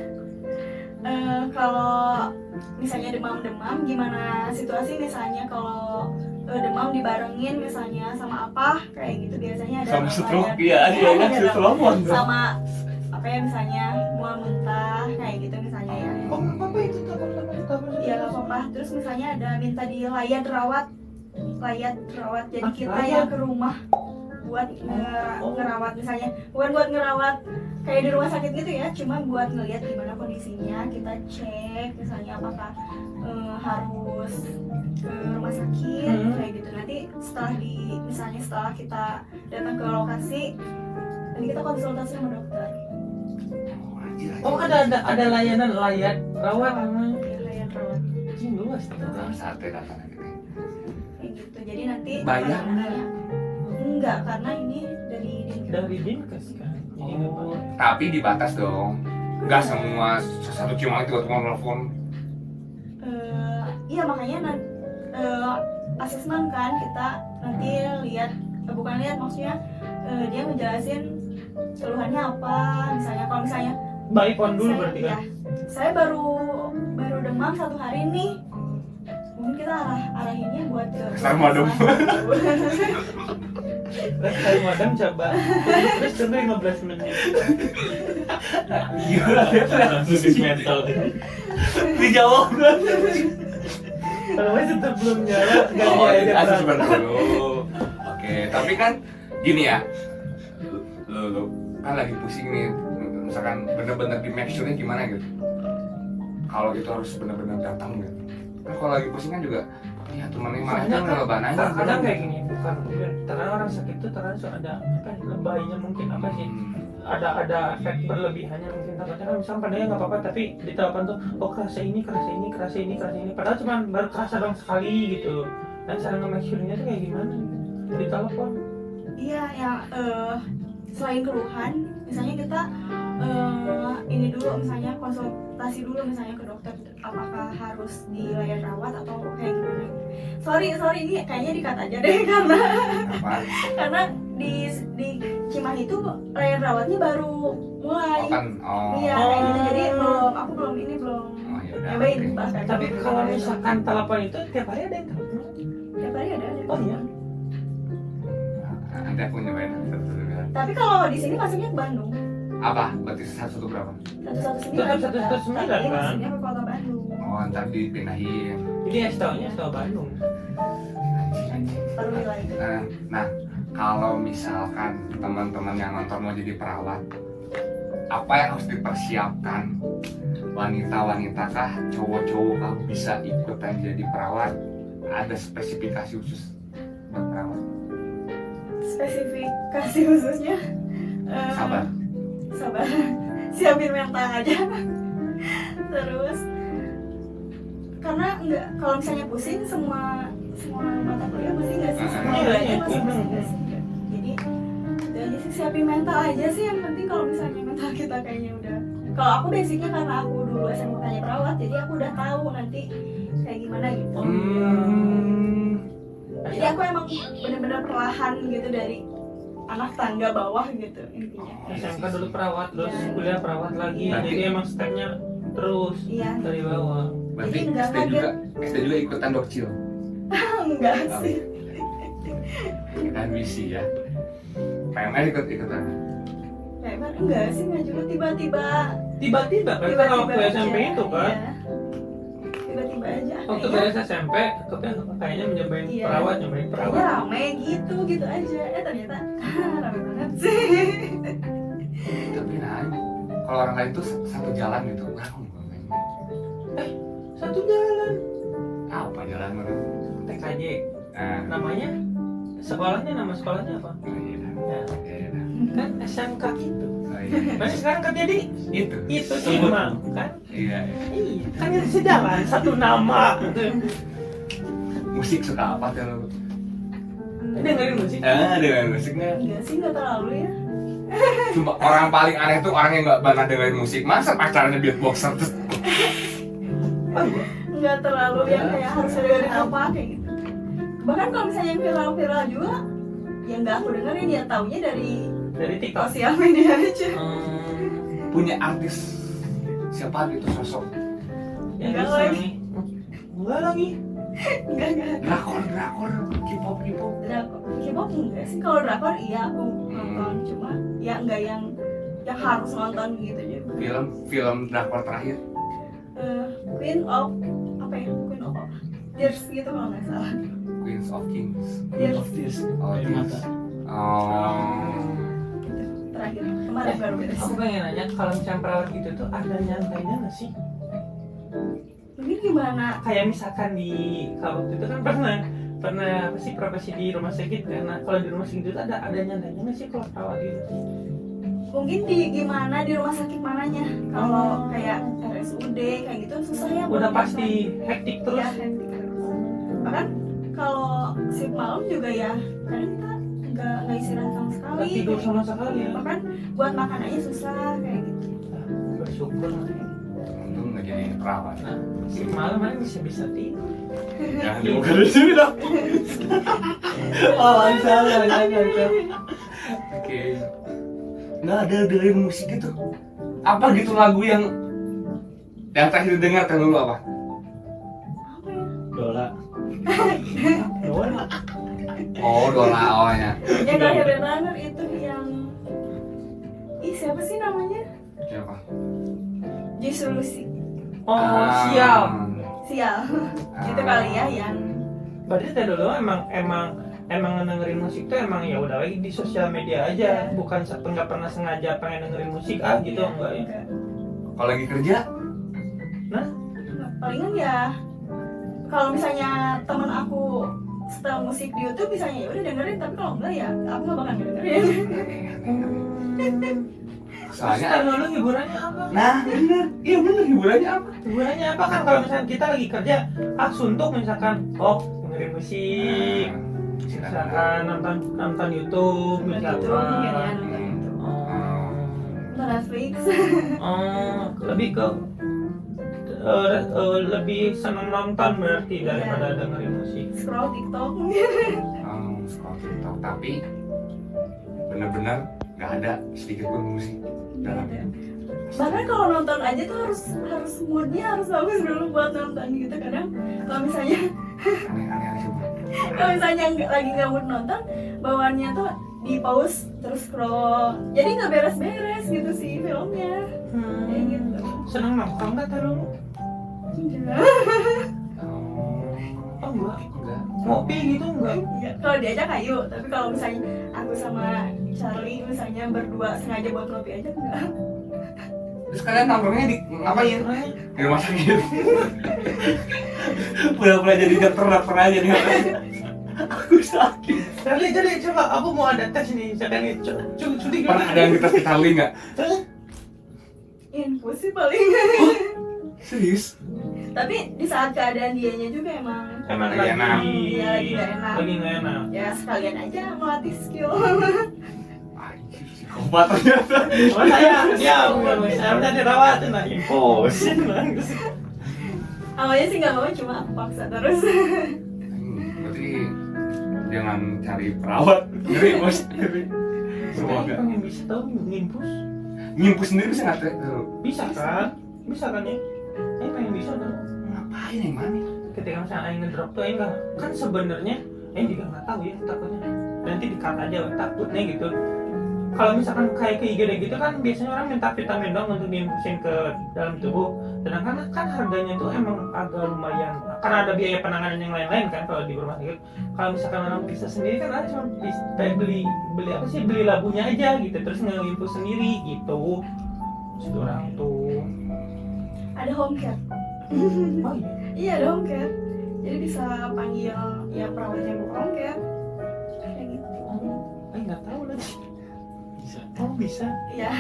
Nah, Kalau misalnya demam-demam, gimana situasi misalnya kalau demam dibarengin misalnya sama apa kayak gitu biasanya ada sama namanya- stroke iya kan ada stroke. sama apa ya misalnya mual muntah kayak gitu misalnya ya. Oh, apa itu tabur. Iya nggak apa-apa. Terus misalnya ada minta layat rawat jadi kita layat? yang ke rumah buat ngerawat misalnya bukan buat ngerawat kayak di rumah sakit gitu ya, cuma buat ngelihat gimana kondisinya, kita cek misalnya apakah harus ke rumah sakit kayak gitu. Nanti setelah kita datang ke lokasi, nanti kita konsultasi sama dokter. Oh, ada layanan layat rawat namanya. Ya, layat rawat Anjing luas tuh. Sate datang gitu. kayak gitu. Jadi nanti Bayar penanganannya enggak, karena ini Dari Dinkes kan. Jadi nggak apa-apa. Tapi dibatas dong. Enggak semua satu cuma itu buat telepon. Iya makanya asesmen kan kita nanti lihat bukan lihat maksudnya dia ngejelasin keluhannya apa misalnya. Kalau misalnya By phone dulu saya, berarti ya, kan. saya baru demam 1 hari nih, mungkin kita arahinnya buat ke Sarmadem. Saya madam coba. Terus tunggu 15 menit. Gila Langsung dismental. dijawab kan. Kalau masih tetap belum nyala, nggak Oh, ada jadi perang. asesmen dulu. Oke, tapi kan gini ya. Lu kan lagi pusing nih, misalkan bener-bener di make sure-nya gimana gitu. Kalau itu harus bener-bener datang gitu. Kan kalau lagi pusing kan juga ya temennya malah Soalnya kan ngeloban aja. kadang kayak gini, bukan terkadang orang sakit tuh terkadang ada apa ya, lebaynya mungkin apa sih, ada efek berlebihannya mungkin. Takutnya kan misalnya padahal nggak apa-apa tapi di telepon tuh oh kerasa ini padahal cuma baru kerasa dong sekali gitu. Dan cara nge-make sure-nya tuh kayak gimana gitu di telepon. Iya ya, selain keluhan misalnya kita ini dulu misalnya konsultasi dulu misalnya ke dokter apakah harus di layar rawat atau kayak gimana. Sorry ini kayaknya di-cut aja deh karena di Cimahi itu layar rawatnya baru mulai. Iya kayak gitu, jadi aku belum Oh, yaudah, nyobain oke. bahkan. Tapi kalau misalkan telepon itu tiap hari ada yang telepon. tiap hari ada. Oh iya. Nanti aku nyobain satu bilang. Tapi kalau di sini masuknya ke Bandung. Apa? Berarti satu berapa? 119. 119 Tapi kan? masuknya ke Kota Bandung. Oh, ntar dipindahin. Jadi STO-nya STO Bandung. Anjing. Per wilayah. Nah, kalau misalkan teman-teman yang nonton mau jadi perawat, apa yang harus dipersiapkan? Wanita-wanita kah, cowok-cowok kah bisa ikutan jadi perawat? Ada spesifikasi khusus buat perawat? Spesifikasi khususnya Sabar. Siapin mental aja. Terus karena enggak, kalau misalnya pusing semua mata kuliah pasti nggak sih, semua Iya, belajar pasti nggak sih. Jadi itu aja sih, siapin mental aja sih yang penting. Kalau misalnya mental kita kayaknya udah, kalau aku basicnya karena aku dulu SMK-nya perawat, jadi aku udah tahu nanti kayak gimana gitu. Jadi aku emang bener-bener perlahan gitu dari anak tangga bawah gitu intinya. SMK dulu perawat, terus Iya. kuliah perawat lagi. Berarti- Jadi emang stepnya terus Iya. dari bawah. Berarti Jadi nggak SD juga ikutan dokcil. Enggak sih. Kan visi ya. PMR ikutan. Kayak enggak sih, nggak juga tiba-tiba Tiba-tiba kan kalau waktu SMP aja, itu kan. iya. Tiba-tiba aja. Waktu kayaknya- beres SMP, kayaknya nyobain Iya. perawat. kayaknya rame gitu aja. Ternyata rame banget sih. Tapi nah, kalau orang lain tuh satu jalan gitu. Satu jalan. Apa jalan menurut? TKJ. Nah, Namanya nama sekolahnya apa? oh iya dah. Ya, Iya dah. kan SMK itu. Oh iya. Masih sekarang kerja di Itu Imam kan? Iya. Iya, kan itu sejalan satu nama. Musik suka apa tuh? Dengerin musik. Dengan musiknya. Enggak sih, nggak terlalu ya. Cuma orang paling aneh tuh orang yang nggak pernah dengerin musik. Masa pacarnya beatboxer terus? Oh iya. Nggak terlalu yang kayak harus dengerin apa kayak gitu. Bahkan kalau misalnya yang viral-viral juga, yang nggak aku dengerin ya taunya dari TikTok. sosial media aja. Punya artis siapa gitu sosok? Yang Enggak bisa lagi. nih. Enggak lagi. Enggak. Drakor, K-pop. Drakor, K-pop enggak sih. Kalau drakor iya aku nonton, cuma ya enggak yang harus nonton gitu juga. Film drakor terakhir. Queen of apa? Tears gitu kalau nggak salah. Queens of Kings. Tears Oh, Air mata. terakhir kemarin baru beres. Aku pengen nanya kalau misalnya perawat gitu tuh ada nyantainya nggak sih? Mungkin gimana? Kayak misalkan di kalau waktu itu kan pernah apa sih profesi di rumah sakit karena kalau di rumah sakit itu ada nyantainya nggak sih kalau perawat gitu? Mungkin di gimana di rumah sakit mananya? Kalau kayak RSUD kayak gitu susah ya. Udah buat pasti hektik terus. Ya, hektik terus. Bahkan kalau shift malam juga ya kadang kita nggak istirahat sama sekali. Nggak tidur sama sekali ya. Bahkan buat makan aja susah kayak gitu. Bersyukur. Untung nggak jadi perawat. Nah, si malam mana bisa tidur. Jangan dibuka di sini dong. Oh, salah. Oke. Nggak ada dengerin musik gitu. Apa gitu lagu yang terakhir didengarkan dulu apa? Apa ya? Dola. Oh, Dola awalnya. Yang terakhir denger itu yang siapa sih namanya? Siapa? Jisulusi. Oh, sial. Sial. Itu kali ya yang Berarti tadi dulu emang dengerin musik tuh emang ya udah lagi di sosial media aja, bukan nggak pernah sengaja pengen dengerin musik gitu enggak ya? Kalau lagi kerja? Nah, palingan ya kalau misalnya teman aku setel musik di YouTube misalnya ya udah dengerin, tapi kalau enggak ya aku nggak bakal dengerin. Soalnya Soalnya dulu hiburannya apa? nah bener, iya bener hiburannya apa? Hiburannya apa kan kalau misalnya kita lagi kerja, suntuk misalkan, dengerin musik, misalkan nonton YouTube, Gitu mungkin ya misalkan. nonton itu. Oh. Nonton Netflix. Lebih ke lebih senang nonton berarti daripada dengerin musik. Scroll TikTok. Scroll TikTok, tapi bener-bener nggak ada sedikit pun musik dalam hidup. Bahkan kalau nonton aja tuh harus moodnya harus bagus dulu buat nonton gitu. Kadang kalau misalnya Aneh-aneh semua. kalau misalnya lagi nggak mood nonton, bawaannya tuh di pause terus scroll, jadi nggak beres-beres gitu sih filmnya. Kayak gitu. Seneng nongkrong nggak dulu? Enggak. Oh enggak. Enggak. Ngopi gitu enggak? Kalau diajak ayo, tapi kalau misalnya aku sama Charlie misalnya berdua sengaja buat ngopi aja enggak. Terus kalian nongkrongnya di ngapain? Di rumah sakit. Pura-pura jadi dokter aja nih. Aku sakit. Jadi coba aku mau ada tes nih, sedang cuti Pernah ada yang dites di Charlie nggak? Infus sih paling. Serius? Tapi di saat keadaan dianya juga emang lagi enak. Iya, lagi nggak enak. Lagi nggak enak. Ya sekalian aja melatih skill. Anjir, psikopat ternyata. Oh saya udah dirawatin lah infus. Awalnya sih nggak mau, cuma aku paksa terus. Berarti jangan cari perawat. Ngeri bos, ngeri. Semoga. Pengen bisa tahu ngimpus? Ngimpus sendiri bisa nggak tuh? Bisa kan? Bisa kan ya? Saya pengen bisa tuh. Ngapain yang mana? Ketika misalnya Aing ngedrop tuh Aing kan sebenarnya Aing juga nggak tahu ya takutnya. Nanti di-cut aja takutnya gitu. Kalau misalkan kayak ke IGD gitu kan biasanya orang minta vitamin dong untuk diinfusin ke dalam tubuh. Sedangkan kan harganya tuh emang agak lumayan. Karena ada biaya penanganan yang lain-lain kan kalau di rumah sakit. Kalau misalkan orang bisa sendiri kan orang cuma kayak beli apa sih, beli labunya aja gitu terus nge-infus sendiri gitu. Situ orang tuh. Ada home care. Oh iya. Iya ada home care. Jadi bisa panggil ya perawat yang buka home care. Kayak gitu. Nggak tahu lagi. Bisa. Oh bisa. Iya.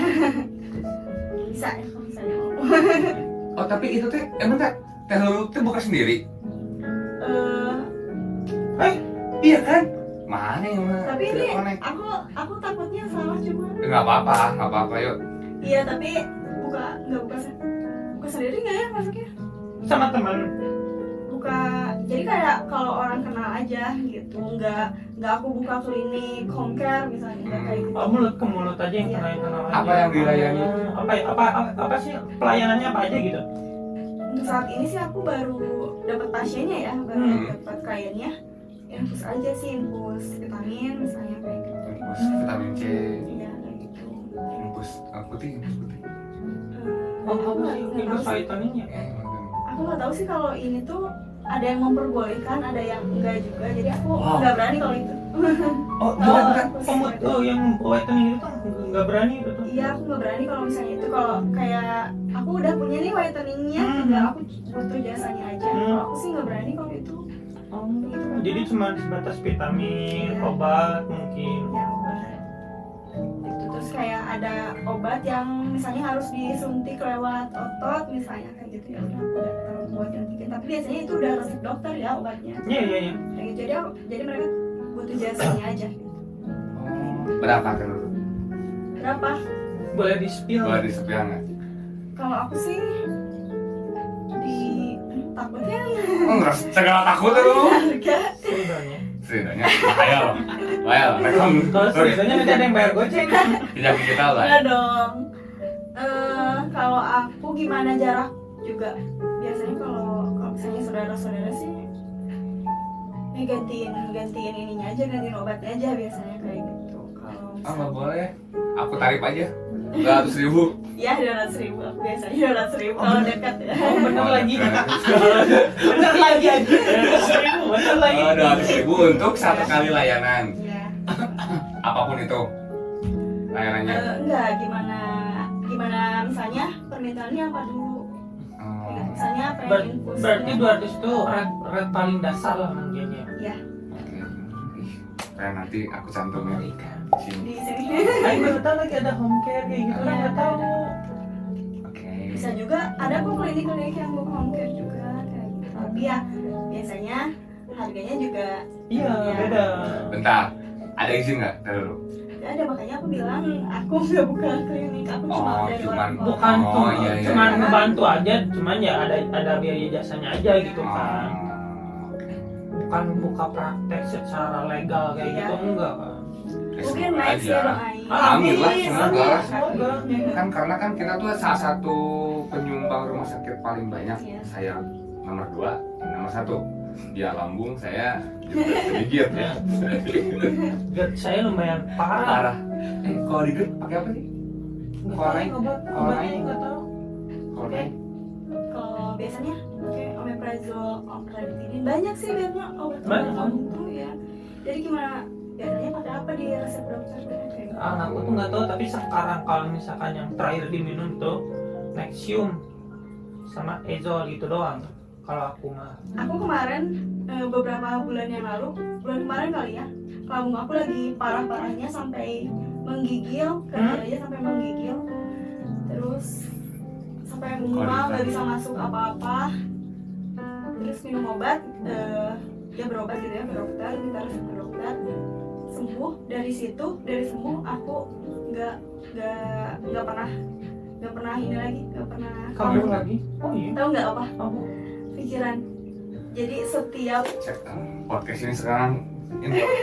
Bisa ya kalau misalnya mau. Oh tapi itu teh emang teh lulu teh buka sendiri? Iya kan? Mana yang mana? Tapi ini Teleponnya. aku takutnya salah cuma. Nggak apa-apa yuk. Iya tapi nggak buka sendiri nggak ya masuknya? Sama teman. Buka, jadi kayak kalau orang kenal aja gitu, nggak aku buka klinik home care misalnya, nggak kayak gitu. Oh, mulut ke mulut aja yang kenal aja. Apa yang dilayani? Apa sih pelayanannya apa aja gitu? Untuk saat ini sih aku baru dapat pasiennya ya, baru dapat kliennya. Infus aja sih, infus vitamin misalnya kayak gitu. Infus vitamin C, Iya kayak gitu. infus putih. Oh, apa sih infus vitaminnya? Aku nggak tahu sih kalau ini tuh ada yang memperbolehkan, ada yang enggak juga. Jadi aku Wow. nggak berani kalau itu. Oh, Kalau bukan. infus Kamu tuh yang whitening itu nggak berani itu tuh. Iya, aku nggak berani kalau misalnya itu. Kalau kayak aku udah punya nih whiteningnya, tinggal aku butuh jasanya aja. Kalau aku sih nggak berani kalau itu. Oh, jadi cuma sebatas vitamin, Iya. obat mungkin. Ya obat. Itu terus kayak ada obat yang misalnya harus disuntik lewat otot misalnya kayak gitu ya. Udah aku datang buat nyuntikin. Tapi biasanya itu udah resep dokter ya obatnya. Iya. Kayak gitu. Jadi mereka butuh jasanya aja. Berapa kan lu? Berapa? Boleh di spill. Boleh di-spill nggak? Kalau aku sih takutnya Ngeras segala takut lu. harga. Sebenarnya. Setidaknya bahaya loh. Rekom. Kalau Sorry. sebenarnya nanti ada yang bayar goceng. Pinjam kita lah. Enggak dong. Kalau aku gimana jarak juga. Biasanya kalau misalnya saudara-saudara sih gantiin ininya aja, gantiin obatnya aja biasanya kayak gitu. Kalau Ah nggak boleh. Aku tarif aja. 200.000. ya 200.000 aku biasanya 200.000 kalau dekat ya. Oh, bener lagi. Bener. Bener lagi aja. Bener lagi. 200.000 untuk satu kali layanan. Iya. Apapun itu layanannya. Enggak, gimana misalnya permintaannya apa dulu? Oh. Misalnya pengen infus. Berarti 200 itu rate paling dasar lah mungkin ya. Ya, Oke. Ih, kayak nanti aku cantumnya di sini. di sini. Ayo baru tahu lagi ada home care kayak gitu, Iya. nggak tahu. Oke. Bisa juga ada kok klinik-klinik yang buka home care juga kayak gitu. Tapi ya biasanya harganya juga Iya, Ya. beda. Bentar. Ada izin nggak? Ntar dulu. gak ada, makanya aku bilang aku nggak buka klinik, aku cuma Oh, dari cuman orang tua. Bukan Oh, cuma iya. cuman ngebantu aja, cuman ya ada biaya jasanya aja gitu kan. Oke. Bukan buka praktek secara legal kayak Iya. gitu enggak kan. Mungkin next ya doain. Amin lah, Amin. semoga. Semoga. Kan karena kan kita tuh salah satu penyumbang rumah sakit paling banyak. Iya. Saya nomor 2, nomor 1. Dia lambung, saya juga sedikit ya. GERD saya lumayan parah. Parah. Kalau di GERD pakai apa sih? Nggak Kalau lain? tahu obatnya lain? nggak tahu. Kalau Oke. Kalau biasanya pakai omeprazol, ompratidin, banyak sih biasanya obat Banyak, lambung tuh ya. Jadi gimana? Biasanya pakai apa di resep dokter kayak gitu? Anakku tuh nggak tahu, tapi sekarang kalau misalkan yang terakhir diminum tuh Nexium sama Ezol gitu doang. Kalau aku mah. Aku kemarin beberapa bulan yang lalu, bulan kemarin kali ya, lambung aku lagi parah-parahnya sampai menggigil, kerja aja sampai menggigil, terus sampai mual, nggak bisa masuk apa-apa, terus minum obat, dia berobat gitu ya ke dokter, minta resep ke dokter, sembuh. Dari sembuh aku nggak pernah ini lagi, nggak pernah Kamu lagi? Oh iya. tahu nggak apa Aku. pikiran. Jadi setiap cek podcast ini sekarang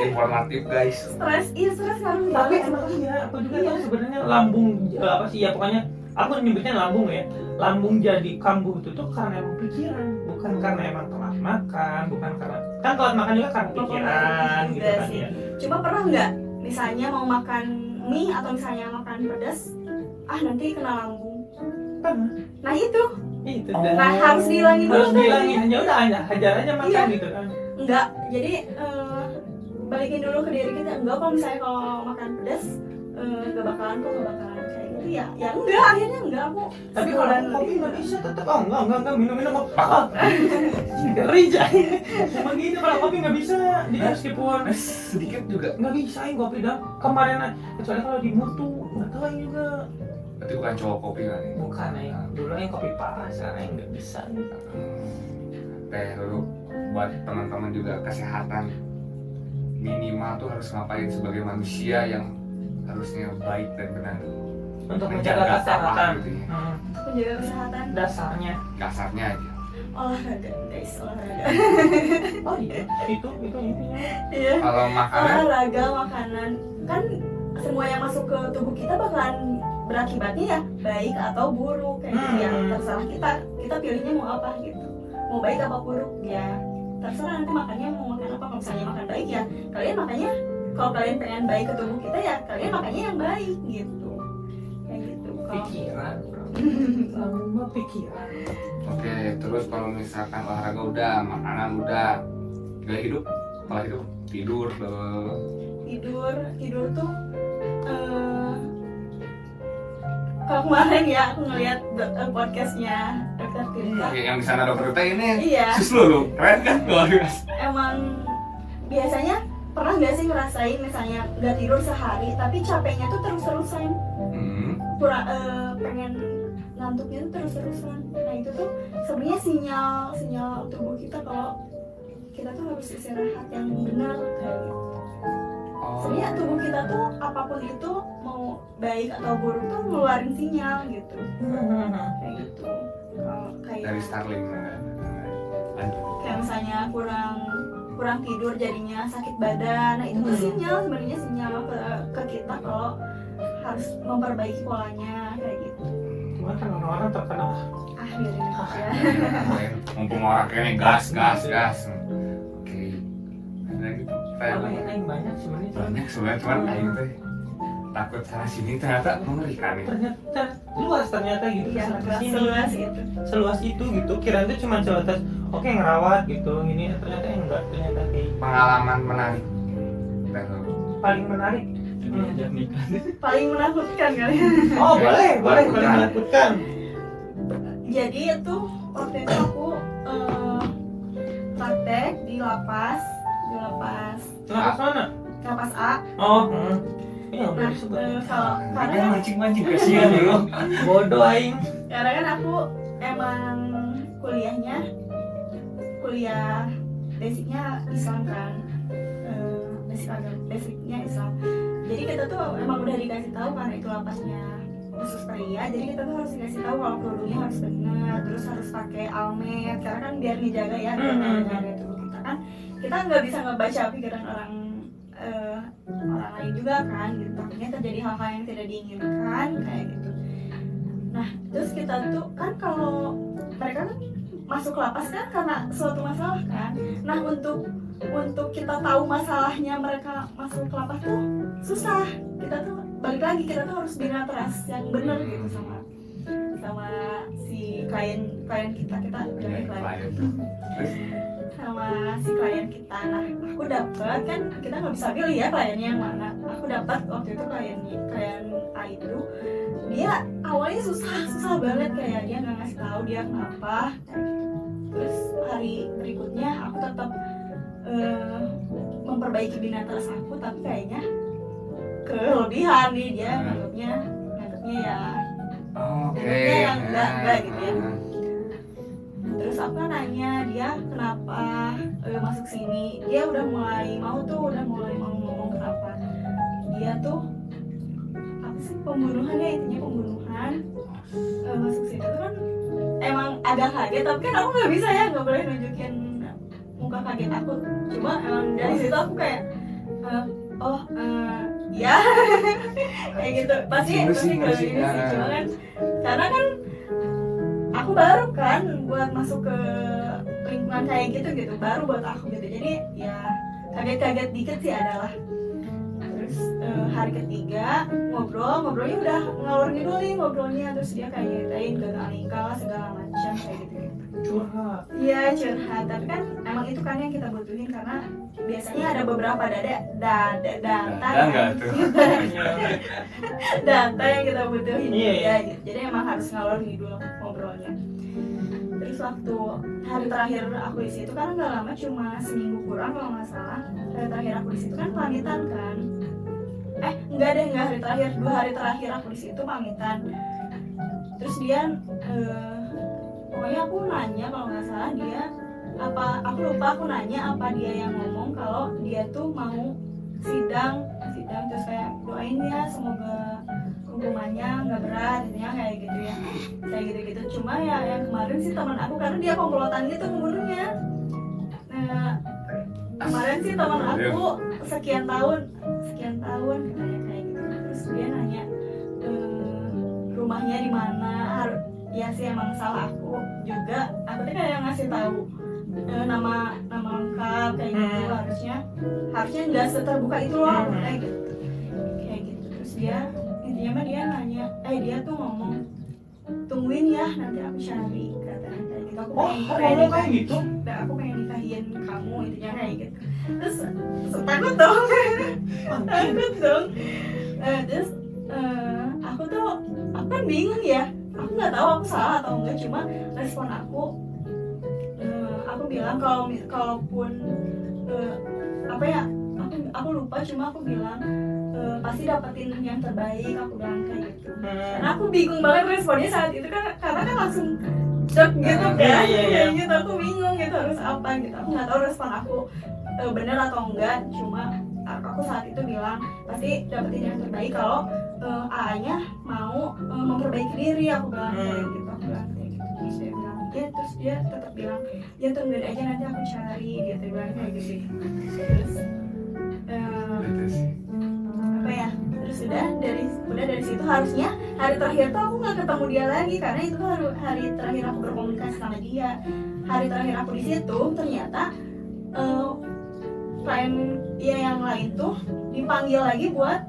informatif guys. stres harus Tapi emang iya, aku juga tahu sebenarnya lambung apa sih ya, pokoknya aku nyebutnya lambung ya. Lambung jadi kambuh itu tuh karena emang pikiran, bukan karena emang telat makan, bukan karena kan telat makan juga karena pikiran gitu Iya kan sih. ya. Cuma pernah nggak misalnya mau makan mie atau misalnya makan pedas, nanti kena lambung. Pernah. Nah itu Itu Oh. dan nah harus dihilangin dulu harus kan. bilangin aja udah hajar aja makan Iya. gitu kan. Enggak, jadi balikin dulu ke diri kita. Enggak, kalau misalnya kalau makan pedas nggak bakalan kayak gitu ya. Ya enggak, akhirnya enggak aku. Tapi kalau sebulan kopi lebih. nggak bisa tetap enggak minum ngeri aja. Emang gitu kalau kopi nggak bisa dia meskipun Sedikit juga. nggak bisa kopi dah kemarin kecuali kalau di mutu nggak tahu juga Berarti bukan cowok kopi kan? Bukan yang dulu yang kopi parah, sekarang yang nggak bisa gitu. Teh dulu buat teman-teman juga kesehatan minimal tuh harus ngapain sebagai manusia yang harusnya baik dan benar Untuk menjaga kesehatan. gitu ya. Menjaga kesehatan Dasarnya. Kasarnya aja. olahraga guys, olahraga. Oh iya, itu intinya. Iya. Kalau makanan Olahraga, makanan, kan semua yang masuk ke tubuh kita bakalan berakibatnya ya baik atau buruk kayak gitu ya. Terserah kita pilihnya mau apa gitu, mau baik apa buruk ya terserah, nanti makannya mau makan apa. Kalau misalnya makan baik ya kalian makannya, kalau kalian pengen baik ke tubuh kita ya kalian makannya yang baik gitu, kayak gitu. Kalau Pikiran, bro. Lama pikiran. oke, terus kalau misalkan olahraga udah, makanan udah, gaya hidup, pola hidup, tidur, tidur tuh kalau kemarin ya aku ngeliat podcastnya Dokter Tirta. yang di sana dokter Tirta ini Iya, sus lu, keren kan? Luar biasa. emang biasanya pernah nggak sih ngerasain misalnya nggak tidur sehari tapi capeknya tuh terus-terusan, pengen ngantuknya tuh terus-terusan. Nah itu tuh sebenarnya sinyal tubuh kita kalau kita tuh harus istirahat yang benar kayak gitu. Sebenarnya tubuh kita tuh apapun itu mau baik atau buruk tuh ngeluarin sinyal gitu, kayak gitu. Kalau Dari kayak Starling lanjut. kayak misalnya kurang tidur jadinya sakit badan, nah itu tuh sinyal, sebenarnya sinyal ke kita kalau harus memperbaiki polanya kayak gitu. Cuma kan orang-orang terkena Biarin aja. Mumpung orang kayaknya gas. Oke, ada gitu. yang banyak sebenarnya. Banyak sebenarnya, cuman aing teh takut sana sini ternyata mengerikan nih. Ternyata luas ternyata gitu. Iya, Kesana kesini. seluas itu. Seluas itu gitu. Kirain tuh cuma sebatas oke ngerawat gitu. Ini ternyata enggak, ternyata kayak Pengalaman menarik. paling menarik. Diajak nikah. Paling menakutkan kali. Oh boleh paling Menakutkan. menakutkan. Jadi itu waktu itu aku praktek di lapas Lapas mana? lapas A. Oh, ini nggak boleh Nah, disebut. kalau karena Dia mancing-mancing kasihan dulu. Bodoh aing. karena kan aku emang kuliah basicnya Islam kan, basicnya Islam. Jadi kita tuh emang udah dikasih tahu karena itu lapasnya khusus pria, jadi kita tuh harus dikasih tahu kalau kerudungnya harus benar, terus harus pakai almet karena kan biar dijaga ya jaga tubuh kita kan. Kita nggak bisa ngebaca pikiran orang lain juga kan gitu, takutnya terjadi hal-hal yang tidak diinginkan kayak gitu. Nah terus kita tuh kan kalau mereka kan masuk lapas kan karena suatu masalah kan. Nah untuk kita tahu masalahnya mereka masuk lapas tuh susah. Kita tuh balik lagi, kita tuh harus bina trust yang benar gitu sama si klien kita Klien. sama si klien kita. Nah aku dapat kan, kita nggak bisa pilih ya kliennya yang mana. Aku dapat waktu itu klien A itu, dia awalnya susah banget, kayak dia nggak ngasih tahu dia kenapa kayak gitu. Terus hari berikutnya aku tetap memperbaiki bina trust aku, tapi kayaknya kelebihan nih dia nganggapnya ya Oke. yang enggak gitu ya. Terus aku kan nanya dia kenapa masuk sini, dia udah mulai mau ngomong kenapa. Dia tuh apa sih, pembunuhan ya, intinya pembunuhan. Masuk sini tuh kan emang agak kaget, tapi kan aku nggak bisa ya, nggak boleh nunjukin muka kaget aku. Cuma emang dari situ aku kayak ya kayak gitu pasti kalau ini sih. Cuma kan karena kan aku baru kan buat masuk ke lingkungan kayak gitu baru buat aku gitu, jadi ya kaget dikit sih adalah. Terus hari ketiga ngobrolnya udah ngalor ngidul nih ngobrolnya, terus dia kayak nyeritain gagal nikah lah segala macam kayak gitu. Curhat. Iya curhat, tapi kan emang itu kan yang kita butuhin karena biasanya ada beberapa data nggak tuh? data yang kita butuhin. Iya. Ya, jadi emang harus ngalor ngidul ngobrolnya. Terus waktu hari terakhir aku di situ kan nggak lama, cuma seminggu kurang kalau nggak salah. Hari terakhir aku di situ kan pamitan kan. Enggak hari terakhir, 2 hari terakhir aku di situ pamitan. dia pokoknya aku nanya kalau nggak salah dia aku lupa aku nanya apa dia yang ngomong kalau dia tuh mau sidang terus kayak doain ya semoga hukumannya nggak berat intinya kayak gitu ya, kayak gitu cuma ya yang kemarin sih teman aku karena dia komplotan gitu ngebunuhnya. Nah kemarin sih teman aku sekian tahun katanya kayak gitu, terus dia nanya rumahnya di mana, ya sih emang salah aku juga, aku tuh kayak ngasih tahu nama lengkap kayak gitu, harusnya nggak seterbuka itu loh kayak gitu terus dia intinya mah dia nanya dia tuh ngomong tungguin ya nanti aku cari katanya kayak gitu, aku pengen kayak gitu. aku pengen nikahin kamu intinya kayak gitu, terus takut dong terus aku kan bingung ya, aku nggak tahu aku salah atau enggak, cuma respon aku bilang kalaupun apa ya aku lupa, cuma aku bilang pasti dapetin yang terbaik, aku bilang kayak gitu. Karena aku bingung banget responnya saat itu kan, karena kan langsung cek gitu kan, kayak gitu aku bingung gitu harus apa gitu, aku nggak tahu respon aku bener atau enggak, cuma aku saat itu bilang pasti dapetin yang terbaik kalau A-nya mau memperbaiki diri, aku bilang kayak gitu, terus dia bilang ya, terus dia tetap bilang ya tungguin aja nanti aku cari, dia bilang kayak gitu. Terus apa ya, terus udah dari situ harusnya hari terakhir tuh aku nggak ketemu dia lagi karena itu hari terakhir aku berkomunikasi sama dia. Hari terakhir aku di situ ternyata klien ya yang lain tuh dipanggil lagi buat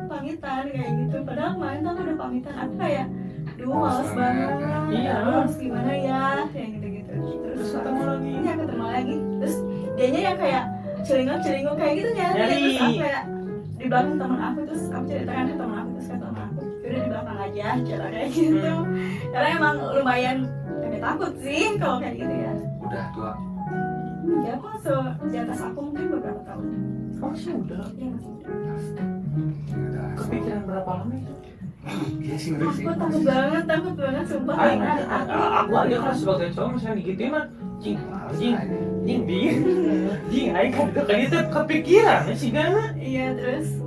pamitan kayak gitu, padahal kemarin tuh aku udah pamitan, aku kayak males banget, harus gimana ya kayak gitu terus ketemu lagi terus dianya yang kayak celingak kayak gitu nyari. Terus aku kayak di belakang teman aku, terus aku ceritakan ke teman aku, terus kata teman aku udah di belakang aja cara kayak gitu, karena emang lumayan agak takut sih kalau kayak gitu ya. Udah tua? Ya aku di atas aku mungkin beberapa tahun. Masih muda? Iya masih muda. Kepikiran berapa lama itu? Iya sih, ngeri sih. Aku takut banget sumpah. Aku aja kan sebagai cowok misalnya digituin mah jing aing kan itu kayak gitu kepikiran sih kan. Iya, terus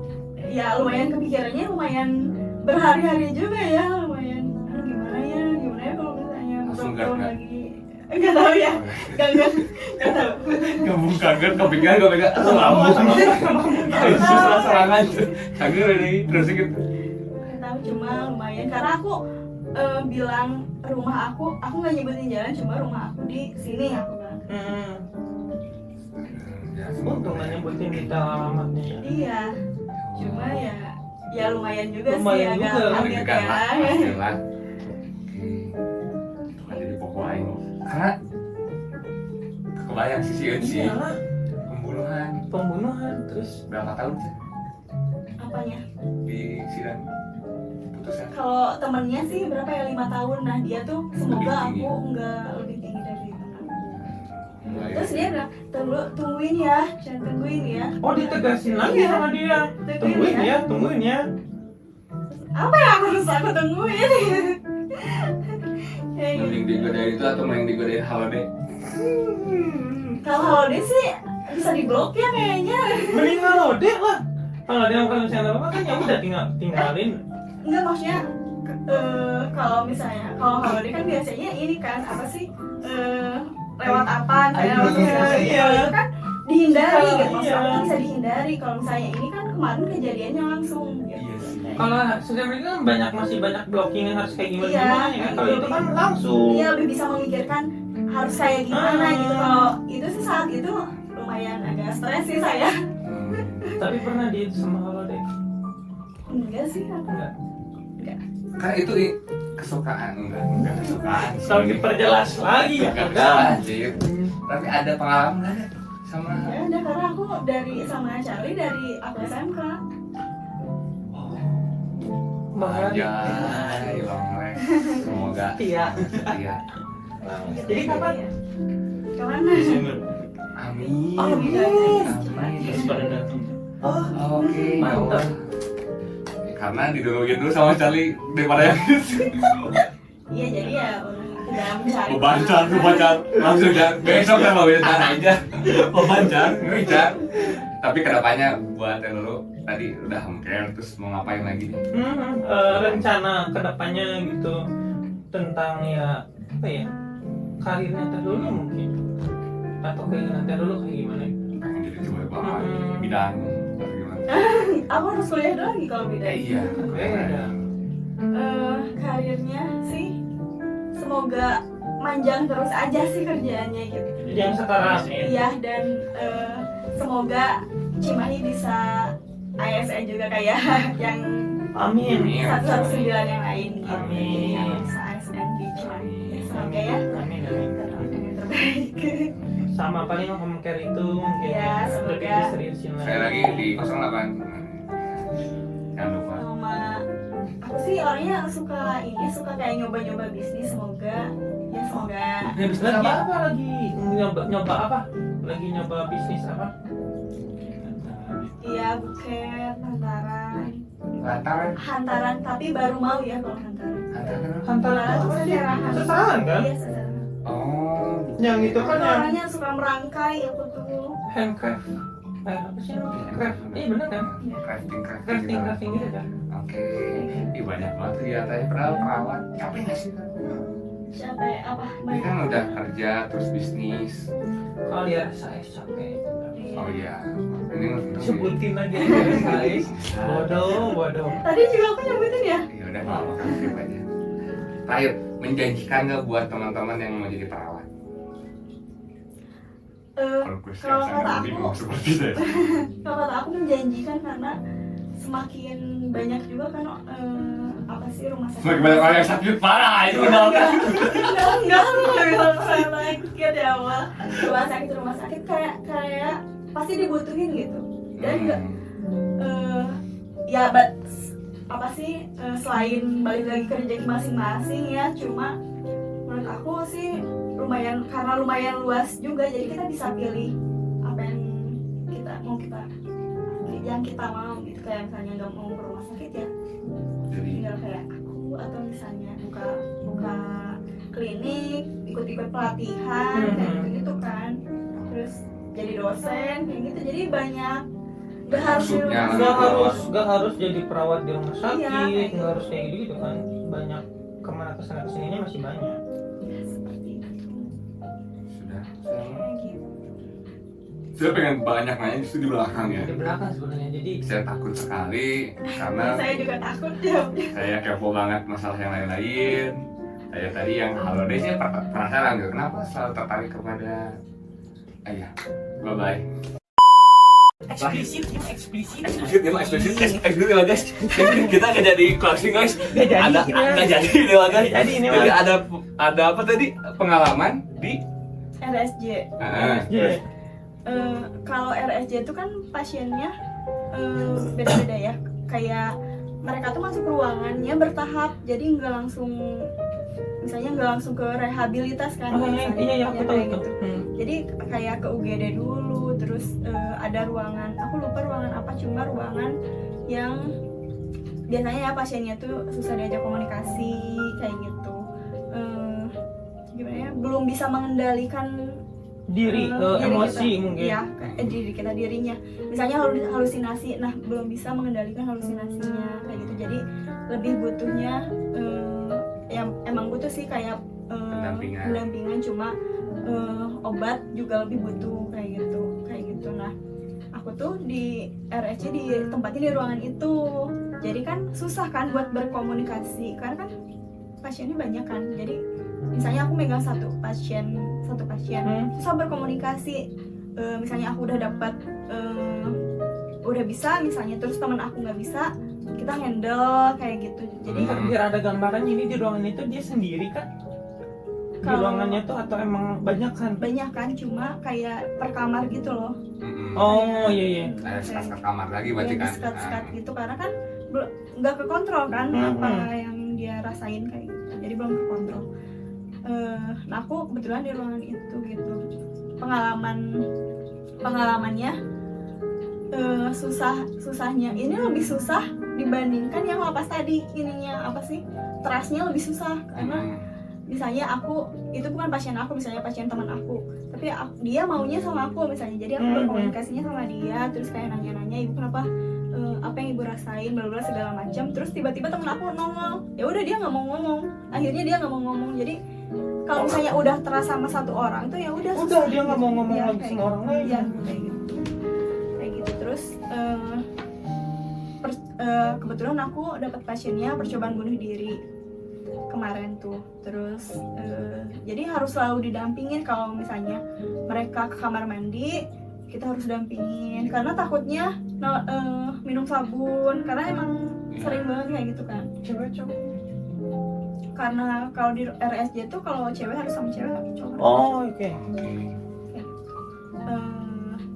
ya lumayan kepikirannya, lumayan berhari-hari juga ya, lumayan gimana ya kalau misalnya langsung lagi enggak tahu ya. Enggak tahu. Gabung kaget, kepikiran atau lambung. Susah serangan. Kaget ini terus gitu. Tahu cuma lumayan karena aku bilang rumah aku nggak nyebutin jalan, cuma rumah aku di sini aku bilang. Untung nggak nyebutin detail alamatnya ya. Iya, cuma ya lumayan juga Lumayan sih, juga, agak kaget ya. Pastilah. Itu kan jadi pokok aing. Karena kebayang sih Iyalah, pembunuhan terus berapa tahun sih Apanya? di sidang putusnya? Kalau temennya sih berapa ya, 5 tahun. Nah dia tuh semoga Lebih tinggi. aku nggak lebih tinggi dari itu. Mulai. Terus dia bilang tungguin ya, jangan tungguin ya. oh ditegasin lagi Iya. sama dia. Tungguin ya. Apa yang aku tungguin? Kayak gitu. Mending digodain itu atau mending digodain halo deh? Kalau dia sih bisa diblok ya kayaknya. Mending ngalode lah. Kalau dia kalau misalnya apa kan ya udah tinggalin. Enggak, maksudnya kalau dia kan biasanya ini kan apa sih lewat apa kayak Iya. itu kan dihindari gitu, maksudnya Iya. bisa dihindari. Kalau misalnya ini kan kemarin kejadiannya langsung gitu. Iya sih. Kalau sosial media kan masih banyak blocking yang harus kayak gimana Iya. ya kan. Kalau itu kan langsung. Iya, lebih bisa memikirkan harus kayak gimana gitu. Kalau itu sih saat itu lumayan agak stres sih saya. Tapi pernah di sama halo deh. Enggak sih, aku Enggak. Kan itu kesukaan enggak kesukaan. Kalau diperjelas lagi ya Enggak udah. kesukaan sih. Tapi ada pengalaman ada sama ya udah, karena aku sama Charlie dari aku SMK. Anjay, Bang Lex. Semoga Iya. iya. Jadi kapan? Kemana? Amin. Amin. Terus pada datang. Oke, Mantap. karena diduluin dulu sama Charlie daripada yang itu. Iya, Allah, aku dalam mencari Pebancar langsung ya besok kan mau bicara aja pebancar ngejar. Tapi kedepannya buat yang dulu tadi udah home care terus mau ngapain lagi nih? Rencana kedepannya gitu tentang ya apa ya karirnya teh dulu mungkin atau keinginan teh dulu kayak gimana? Pengen jadi coba bapak bidang atau gimana? Aku harus kuliah lagi kalau beda. Iya. Beda. Karirnya sih semoga manjang terus aja sih kerjaannya gitu. Yang sekarang Iya, dan semoga Cimahi bisa ASN juga kayak yang amin. 119 yang lain gitu. Amin. Yang bisa ASN di Cimahi. Ya, semoga ya. Amin. Doakan yang terbaik. Sama paling home care itu mungkin Ya, semoga. lebih diseriusin Saya lagi di 08. Jangan lupa. Sama aku sih orangnya suka kayak nyoba-nyoba bisnis, semoga Ya, bisnis lagi apa lagi? Nyoba apa? Lagi nyoba bisnis apa? iya buket Lantaran. hantaran tapi baru mau ya kalau hantaran Hantaran itu apa sih? seserahan. Seserahan kan? Iya seserahan. Oh. Yang itu kan yang Orangnya suka merangkai aku tuh. handcraft. Apa sih namanya? Craft. Iya benar kan? Crafting Crafting gitu kan? Oke. Ih banyak banget kegiatannya padahal perawat. Capek nggak sih? Siapa ya? Apa? Ini kan udah kerja terus bisnis. Kalau dia saya capek. Oh iya. Ini untuk Sebutin aja guys. Bodoh. Tadi juga aku nyebutin ya. Ya udah nggak apa skip aja. Terakhir, menjanjikan nggak buat teman-teman yang mau jadi perawat? Kalau gue Kalau sangat kata bingung aku, seperti itu. kalau kata aku menjanjikan karena semakin banyak juga kan apa sih rumah sakit. Semakin banyak orang yang sakit parah itu udah kan. Enggak bilang sakit ya Allah. Rumah sakit kayak pasti dibutuhin gitu. Dan enggak ya apa sih selain balik lagi ke rezeki masing-masing ya, cuma menurut aku sih karena lumayan luas juga, jadi kita bisa pilih apa yang kita mau gitu. Kayak misalnya nggak mau ke rumah sakit ya Jadi tinggal kayak aku, atau misalnya buka klinik, ikut pelatihan kayak gitu kan, terus jadi dosen kayak gitu, jadi banyak. Gak harus di rumah sakit. Gak harus jadi perawat di rumah sakit, Iya, nggak harus kayak gitu kan. Banyak kemana kesana kesininya masih banyak. Ya, seperti itu. sudah. Kayak gitu. Saya pengen banyak nanya justru di belakang ya. Di belakang sebenarnya. Jadi Saya takut sekali karena Saya juga takut jawabnya. saya kepo banget masalah yang lain-lain. Saya tadi yang halo deh saya penasaran gitu, kenapa selalu tertarik kepada ayah. Bye bye. eksplisit. Eksplisit ya guys. Kita nggak jadi closing guys. Nggak jadi, Ada kita. nggak jadi ini lah guys. Nggak jadi ini, Jadi Mas. ada apa tadi pengalaman di RSJ. Iya. Kalau RSJ itu kan pasiennya beda-beda ya. Kayak mereka tuh masuk ruangannya bertahap, jadi nggak langsung ke rehabilitas kan. Oh misalnya. iya aku Ya, tahu kayak itu. gitu. Jadi kayak ke UGD dulu, terus ada ruangan, aku lupa ruangan apa, cuma ruangan yang biasanya ya pasiennya tuh susah diajak komunikasi kayak gitu. Gimana ya, belum bisa mengendalikan Diri, emosi kita. mungkin. Ya, dirinya. Misalnya halusinasi, nah belum bisa mengendalikan halusinasinya kayak gitu. Jadi lebih butuhnya yang emang butuh sih kayak pendampingan, cuma obat juga lebih butuh kayak gitu. Nah, aku tuh di RSC ditempatin di ruangan itu. Jadi kan susah kan buat berkomunikasi karena kan pasiennya banyak kan. Jadi misalnya aku megang satu pasien susah berkomunikasi. Misalnya aku udah dapat udah bisa misalnya, terus teman aku nggak bisa, kita handle kayak gitu. Jadi Biar ada gambarannya, ini di ruangan itu dia sendiri kan? Di Kalau- ruangannya tuh atau emang banyak kan? banyak kan, cuma kayak per kamar gitu loh. Oh iya. Ada sekat kamar lagi berarti Yang kan. sekat-sekat gitu, karena kan nggak kekontrol kan apa yang dia rasain kayak gitu, jadi belum kekontrol. Nah aku kebetulan di ruangan itu gitu. Pengalamannya susahnya ini lebih susah dibandingkan yang lapas tadi. Ininya apa sih, trustnya lebih susah karena misalnya itu bukan pasien aku, misalnya pasien teman aku, tapi dia maunya sama aku misalnya, jadi aku berkomunikasinya sama dia, terus kayak nanya-nanya, ibu kenapa, apa yang ibu rasain, bla bla segala macam. Terus tiba-tiba temen aku nongol, ya udah dia nggak mau ngomong, akhirnya dia nggak mau ngomong. Jadi kalau misalnya udah terasa sama satu orang tuh ya udah dia nggak mau ngomong ya, lagi sama orang lain. ya kayak gitu. Terus kebetulan aku dapat pasiennya percobaan bunuh diri kemarin tuh. Terus jadi harus selalu didampingin kalau misalnya mereka ke kamar mandi, kita harus dampingin karena takutnya minum sabun, karena emang sering banget kayak gitu kan. Cewek cowok. Karena kalau di RSJ tuh kalau cewek harus sama cewek, nggak cowok. Oh oke.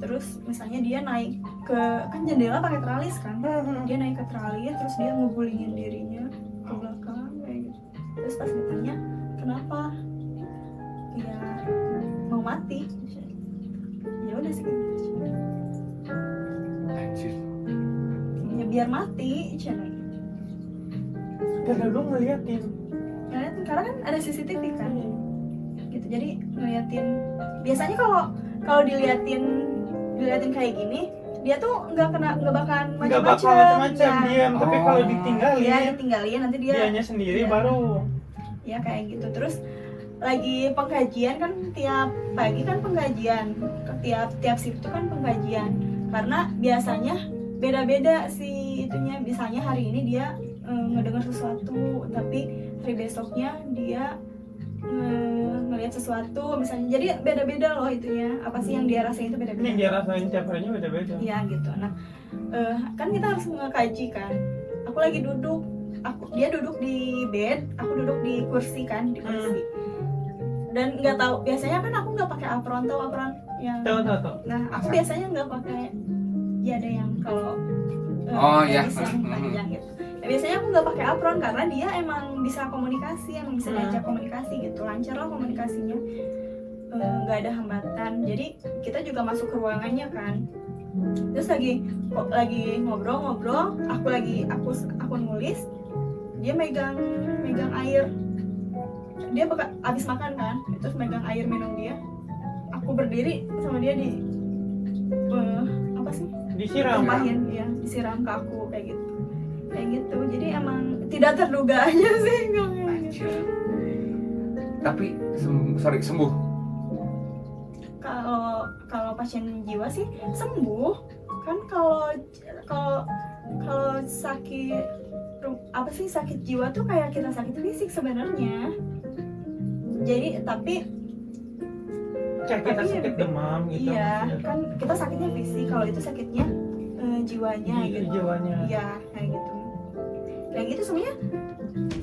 Terus misalnya dia naik ke kan jendela pakai teralis kan, dia naik ke teralis terus dia ngegulingin dirinya ke belakang kayak gitu. Terus pas ditanya kenapa, ya mau mati, ya udah sih Anjir. ya biar mati cina. Karena lu ngeliatin. Karena kan ada CCTV kan gitu, jadi ngeliatin. Biasanya kalau diliatin kayak gini, dia tuh nggak bakal macam-macam diam, tapi kalau ditinggalin, ya ditinggalin nanti dianya sendiri ya, baru ya kayak gitu. Terus lagi pengkajian kan, tiap pagi kan pengkajian, tiap shift itu kan pengkajian, karena biasanya beda-beda sih itunya. Biasanya hari ini dia ngedengar sesuatu, tapi hari besoknya dia ngelihat sesuatu misalnya. Jadi beda-beda loh itunya, apa sih yang dia rasain itu beda-beda. ini dia rasain tiap harinya beda-beda. Iya gitu. Nah kan kita harus ngekaji kan. Aku lagi duduk, dia duduk di bed, aku duduk di kursi kan, di kursi. Dan nggak tahu, biasanya kan aku nggak pakai apron, tahu apron yang. Tahu. Nah aku biasanya nggak pakai, ya ada yang kalau Iya. yang panjang gitu. Nah, biasanya aku nggak pakai apron karena dia emang bisa komunikasi, emang bisa diajak komunikasi gitu, lancar lah komunikasinya, nggak ada hambatan. Jadi kita juga masuk ke ruangannya kan. Terus lagi ngobrol, aku nulis, dia megang air. Dia abis makan kan, terus megang air minum dia. Aku berdiri sama dia di apa sih? Disiram. Tumpahin, ya, disiram ke aku kayak gitu. Jadi emang tidak terduga aja sih kayak gitu. Tapi sembuh. Kalau pasien jiwa sih sembuh kan. Kalau sakit jiwa tuh kayak kita sakit fisik sebenarnya. Jadi tapi Kita sakit demam gitu. Iya, kan kita sakitnya fisik, kalau itu sakitnya jiwanya gitu. Jiwanya. Iya, kayak gitu sebenarnya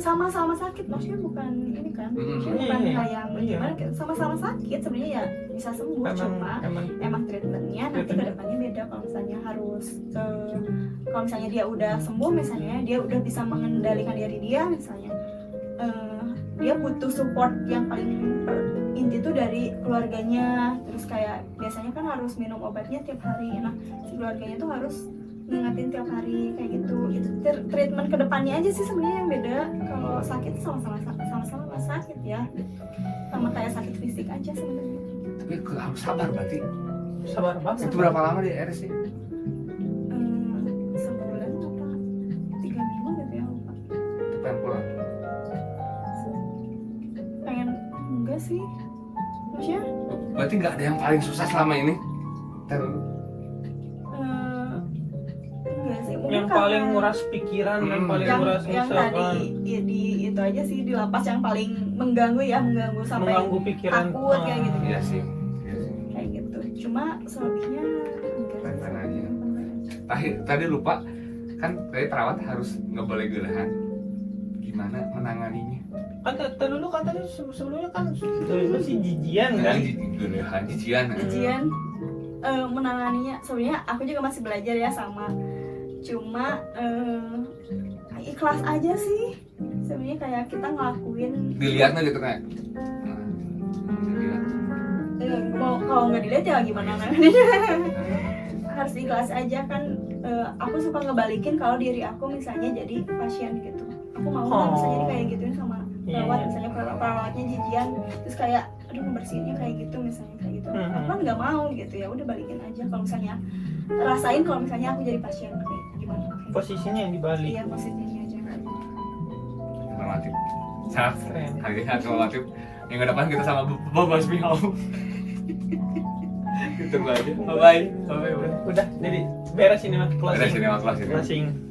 sama-sama sakit, maksudnya bukan ini kan, maksudnya bukan hal yang gimana, sama-sama sakit sebenarnya, ya bisa sembuh. Cuma emang treatmentnya nanti ke depannya beda. Kalau misalnya kalau misalnya dia udah sembuh, misalnya dia udah bisa mengendalikan diri dia, misalnya dia butuh support yang paling inti tuh dari keluarganya. Terus kayak biasanya kan harus minum obatnya tiap hari, nah si keluarganya tuh harus ngingetin tiap hari kayak gitu. Itu treatment kedepannya aja sih sebenarnya yang beda. Kalau sakit sama-sama sakit ya, sama kayak sakit fisik aja sebenarnya. Tapi harus sabar berarti. Sabar banget. Itu berapa lama di RS sih? Sebulan apa 3 minggu gitu ya, lupa. Pengen pulang. Pengen enggak sih, maksudnya Berarti nggak ada yang paling susah selama ini? enggak sih. Mungkin Yang paling nguras pikiran, yang paling nguras yang tadi di itu aja sih, di lapas yang paling mengganggu sampai mengganggu pikiran. takut kayak gitu. Iya sih. Kayak gitu. Cuma selebihnya enggak sih. Fine aja. Tadi lupa kan, tadi perawat harus nggak boleh gelehan. Gimana menanganinya? Kan dulu katanya sebelumnya kan masih jijian kan. Gelehan, jijian. Ujian menanganinya sebenarnya aku juga masih belajar ya sama. Cuma ikhlas aja sih sebenarnya, kayak kita ngelakuin. Dilihatnya gitu kayak. Dilihat. Kalau nggak dilihat ya gimana nanganinya. Harus ikhlas aja kan. Aku suka ngebalikin kalau diri aku misalnya jadi pasien gitu. Aku mau nggak bisa jadi kayak gituin sama perawat, misalnya perawat perawatnya jijian, terus kayak aduh ngebersihinnya kayak gitu misalnya kayak gitu. Aku kan nggak mau gitu, ya udah balikin aja. Kalau misalnya rasain kalau misalnya aku jadi pasien kayak gimana? Posisinya yang dibalik. Iya, posisinya aja. Informatif. Sangat Keren. sangat informatif. Minggu depan kita sama Babas Mihau. Gitu aja. Bye bye. Udah, jadi beres ini mah Ada closing. sinema kelas ini. Closing.